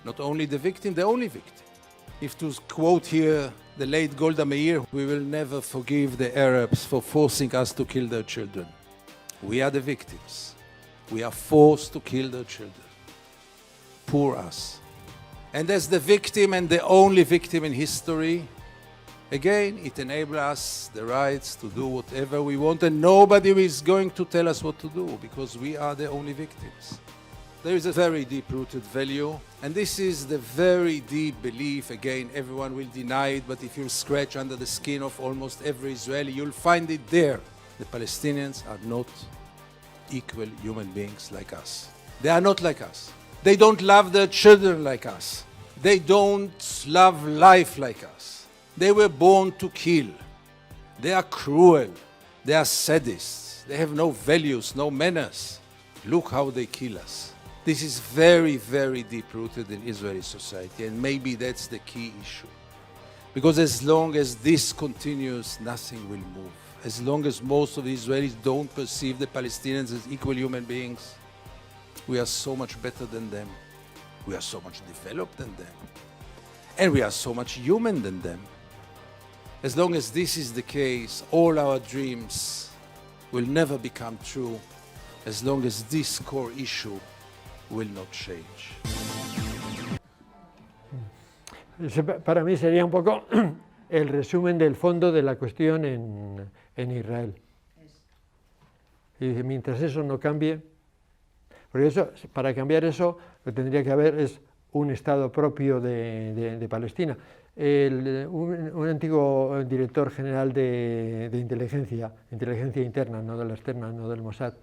Not only the victim, the only victim. If to quote here the late Golda Meir, we will never forgive the Arabs for forcing us to kill their children. We are the victims. We are forced to kill their children. Poor us. And as the victim and the only victim in history, again, it enables us the rights to do whatever we want, and nobody is going to tell us what to do, because we are the only victims. There is a very deep-rooted value, and this is the very deep belief. Again, everyone will deny it, but if you scratch under the skin of almost every Israeli, you'll find it there. The Palestinians are not equal human beings like us. They are not like us. They don't love their children like us. They don't love life like us. They were born to kill. They are cruel. They are sadists. They have no values, no manners. Look how they kill us. This is very, very deep-rooted in Israeli society, and maybe that's the key issue. Because as long as this continues, nothing will move. As long as most of the Israelis don't perceive the Palestinians as equal human beings, we are so much better than them. We are so much developed than them. And we are so much human than them. As long as this is the case, all our dreams will never become true, as long as this core issue will not change. Para mí sería un poco el resumen del fondo de la cuestión en Israel. Y dice, mientras eso no cambie, Porque eso, para cambiar eso, lo que tendría que haber es un Estado propio de Palestina. Un antiguo director general de inteligencia interna, no de la externa, no del Mossad,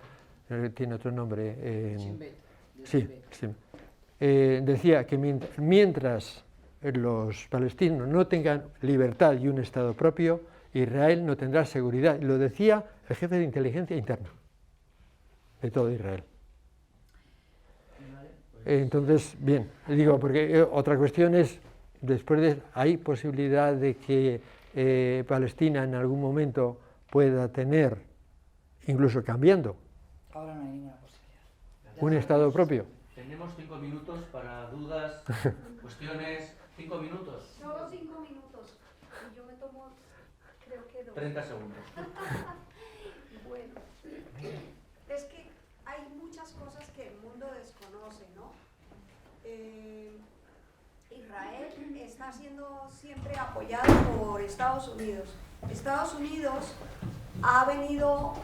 tiene otro nombre. Sí. Decía que mientras los palestinos no tengan libertad y un Estado propio, Israel no tendrá seguridad. Lo decía el jefe de inteligencia interna de todo Israel. Entonces, bien, digo, porque otra cuestión es, ¿hay posibilidad de que Palestina en algún momento pueda tener, incluso cambiando, Ahora no hay ninguna posibilidad. un Estado propio? Tenemos 5 minutos para dudas, cuestiones. 5 minutos. Solo 5 minutos. Y yo me tomo, creo que 2. 30 segundos. Bueno, es que hay muchas cosas que el mundo desconoce, ¿no? Israel está siendo siempre apoyado por Estados Unidos. Estados Unidos ha venido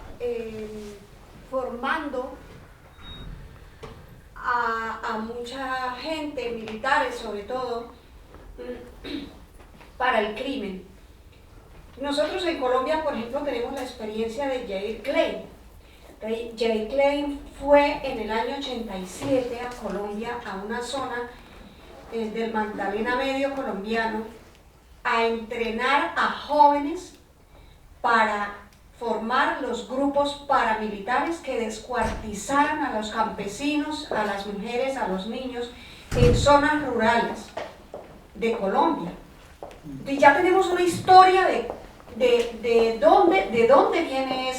formando a mucha gente, militares sobre todo, para el crimen. Nosotros en Colombia, por ejemplo, tenemos la experiencia de Yair Klein. Yair Klein fue en el año 87 a Colombia, a una zona del Magdalena Medio colombiano, a entrenar a jóvenes para formar los grupos paramilitares que descuartizaran a los campesinos, a las mujeres, a los niños en zonas rurales de Colombia. Y ya tenemos una historia de dónde viene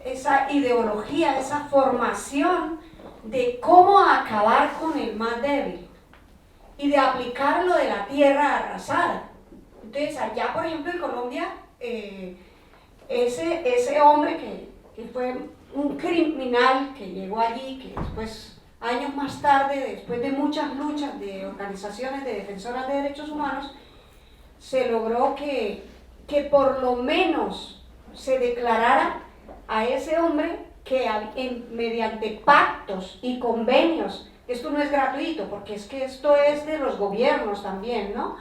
esa ideología, esa formación de cómo acabar con el más débil y de aplicar lo de la tierra arrasada. Entonces allá, por ejemplo, en Colombia, ese hombre que fue un criminal que llegó allí, que después, años más tarde, después de muchas luchas de organizaciones de defensoras de derechos humanos, se logró que por lo menos se declarara a ese hombre que mediante pactos y convenios, esto no es gratuito, porque es que esto es de los gobiernos también, ¿no?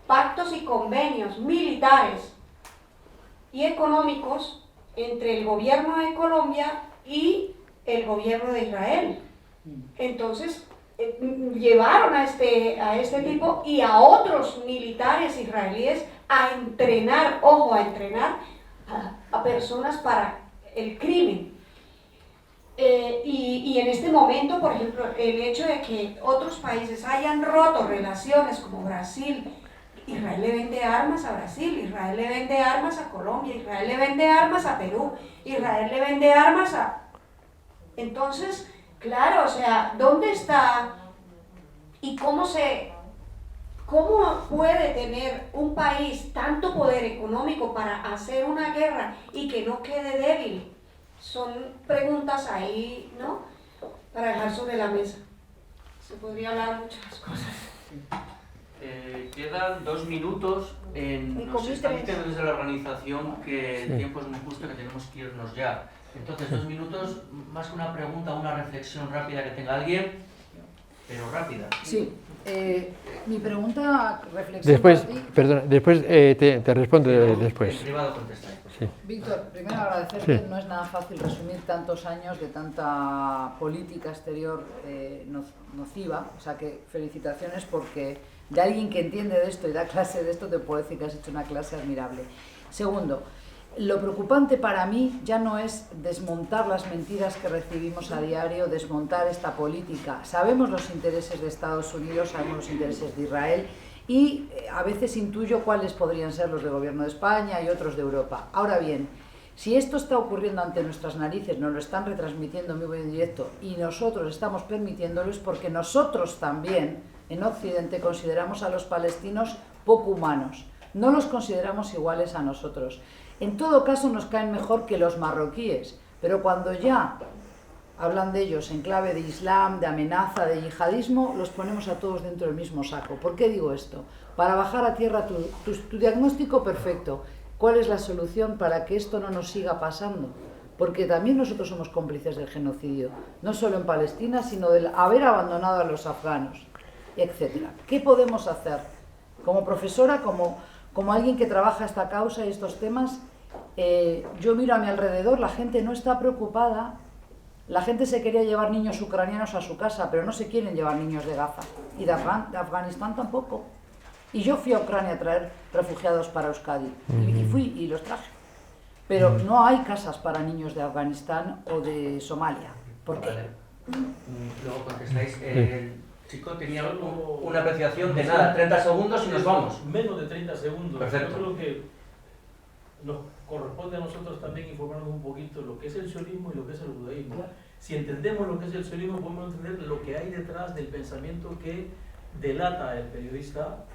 Pactos y convenios militares y económicos entre el gobierno de Colombia y el gobierno de Israel. Entonces, llevaron a este tipo y a otros militares israelíes a entrenar, a personas para el crimen. Y en este momento, por ejemplo, el hecho de que otros países hayan roto relaciones como Brasil, Israel le vende armas a Brasil, Israel le vende armas a Colombia, Israel le vende armas a Perú, Israel le vende armas a... Entonces, claro, o sea, ¿dónde está y cómo puede tener un país tanto poder económico para hacer una guerra y que no quede débil? Son preguntas ahí, ¿no? Para dejar sobre la mesa. Se podría hablar muchas cosas. Quedan 2 minutos. Nos están diciendo desde la organización que el tiempo es muy justo, que tenemos que irnos ya. Entonces, 2 minutos, más que una pregunta, una reflexión rápida que tenga alguien, pero rápida. Sí, mi pregunta, reflexión Después, para ti. perdona, después te respondo después. En privado contestáis. Sí. Víctor, primero agradecerte, Sí. no es nada fácil resumir tantos años de tanta política exterior nociva, o sea que felicitaciones porque de alguien que entiende de esto y da clase de esto te puedo decir que has hecho una clase admirable. Segundo, lo preocupante para mí ya no es desmontar las mentiras que recibimos a diario, desmontar esta política. Sabemos los intereses de Estados Unidos, sabemos los intereses de Israel y a veces intuyo cuáles podrían ser los del gobierno de España y otros de Europa. Ahora bien, si esto está ocurriendo ante nuestras narices, nos lo están retransmitiendo en vivo y en directo y nosotros estamos permitiéndolo, es porque nosotros también en Occidente consideramos a los palestinos poco humanos, no los consideramos iguales a nosotros. En todo caso nos caen mejor que los marroquíes, pero cuando ya hablan de ellos en clave de islam, de amenaza, de yihadismo, los ponemos a todos dentro del mismo saco. ¿Por qué digo esto? Para bajar a tierra tu diagnóstico perfecto. ¿Cuál es la solución para que esto no nos siga pasando? porque también nosotros somos cómplices del genocidio, no solo en Palestina, sino del haber abandonado a los afganos, etc. ¿Qué podemos hacer? Como profesora, como alguien que trabaja esta causa y estos temas, yo miro a mi alrededor, la gente no está preocupada, la gente se quería llevar niños ucranianos a su casa, pero no se quieren llevar niños de Gaza, y de Afganistán tampoco. Y yo fui a Ucrania a traer refugiados para Euskadi, y fui y los traje. Pero no hay casas para niños de Afganistán o de Somalia. ¿Por qué? Vale. Luego contestáis. El chico tenía una apreciación de nada, 30 segundos y nos vamos. Menos de 30 segundos. Perfecto. Yo creo que nos corresponde a nosotros también informarnos un poquito de lo que es el sionismo y lo que es el judaísmo. Claro. Si entendemos lo que es el sionismo, podemos entender lo que hay detrás del pensamiento que delata el periodista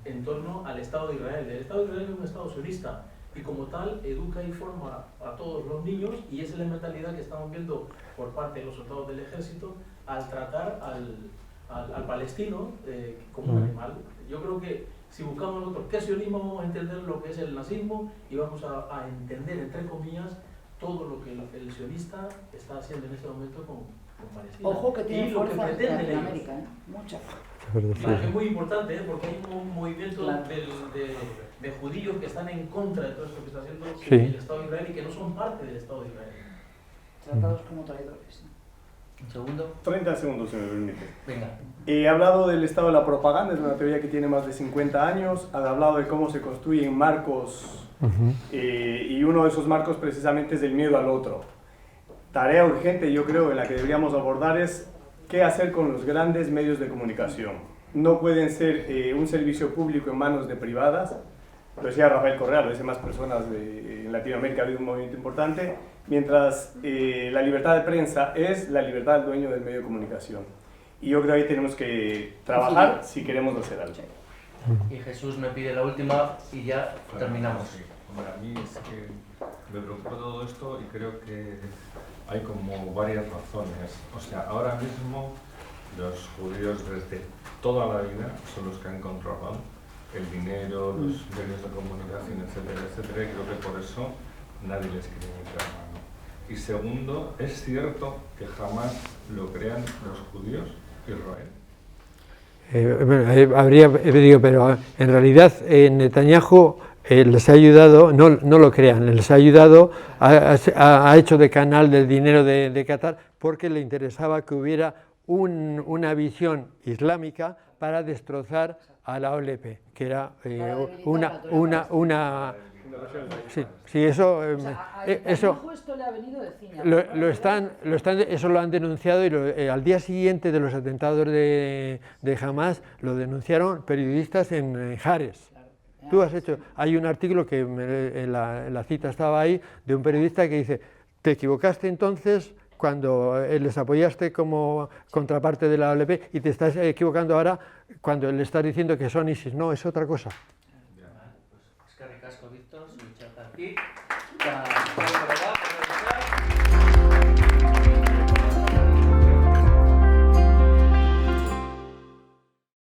en torno al Estado de Israel. El Estado de Israel es un Estado sionista y como tal educa y forma a todos los niños, y esa es la mentalidad que estamos viendo por parte de los soldados del ejército al tratar al palestino como un animal. Yo creo que si buscamos nosotros qué es sionismo, vamos a entender lo que es el nazismo y vamos a entender, entre comillas, todo lo que el sionista está haciendo en este momento con Palestina. Ojo que tiene y lo que fuerza en pretenden ellos. Latinoamérica, mucha fuerza. Es muy importante, porque hay un movimiento Claro. de judíos que están en contra de todo esto que está haciendo Sí. el Estado de Israel y que no son parte del Estado de Israel. Tratados como traidores. Un segundo. 30 segundos, si me permite. Venga. He hablado del estado de la propaganda, es una teoría que tiene más de 50 años. Han hablado de cómo se construyen marcos, y uno de esos marcos precisamente es el miedo al otro. Tarea urgente, yo creo, en la que deberíamos abordar es qué hacer con los grandes medios de comunicación. No pueden ser un servicio público en manos de privadas. Lo decía Rafael Correa, lo dicen más personas en Latinoamérica, ha habido un movimiento importante, mientras la libertad de prensa es la libertad del dueño del medio de comunicación. Y yo creo que ahí tenemos que trabajar si queremos hacer algo. Y Jesús me pide la última y ya terminamos. Sí. Hombre, a mí es que me preocupa todo esto y creo que hay como varias razones. O sea, ahora mismo los judíos desde toda la vida son los que han controlado el dinero, los medios de comunicación, etcétera, etcétera, y creo que por eso nadie les quiere meter mano. Y segundo, es cierto que jamás lo crean los judíos Israel. Habría digo, pero en realidad Netanyahu les ha ayudado, no lo crean, les ha ayudado, ha hecho de canal del dinero de Qatar porque le interesaba que hubiera una visión islámica para destrozar a la OLP, que era una sí, eso Netanyahu esto le ha venido de ciña. eso lo han denunciado y al día siguiente de los atentados de Hamas lo denunciaron periodistas en Hares. Tú has hecho, hay un artículo que en la cita estaba ahí de un periodista que dice: te equivocaste entonces cuando les apoyaste como contraparte de la OLP y te estás equivocando ahora cuando le estás diciendo que son ISIS. No, es otra cosa. Eskerrik asko, Víctor, zure txartak.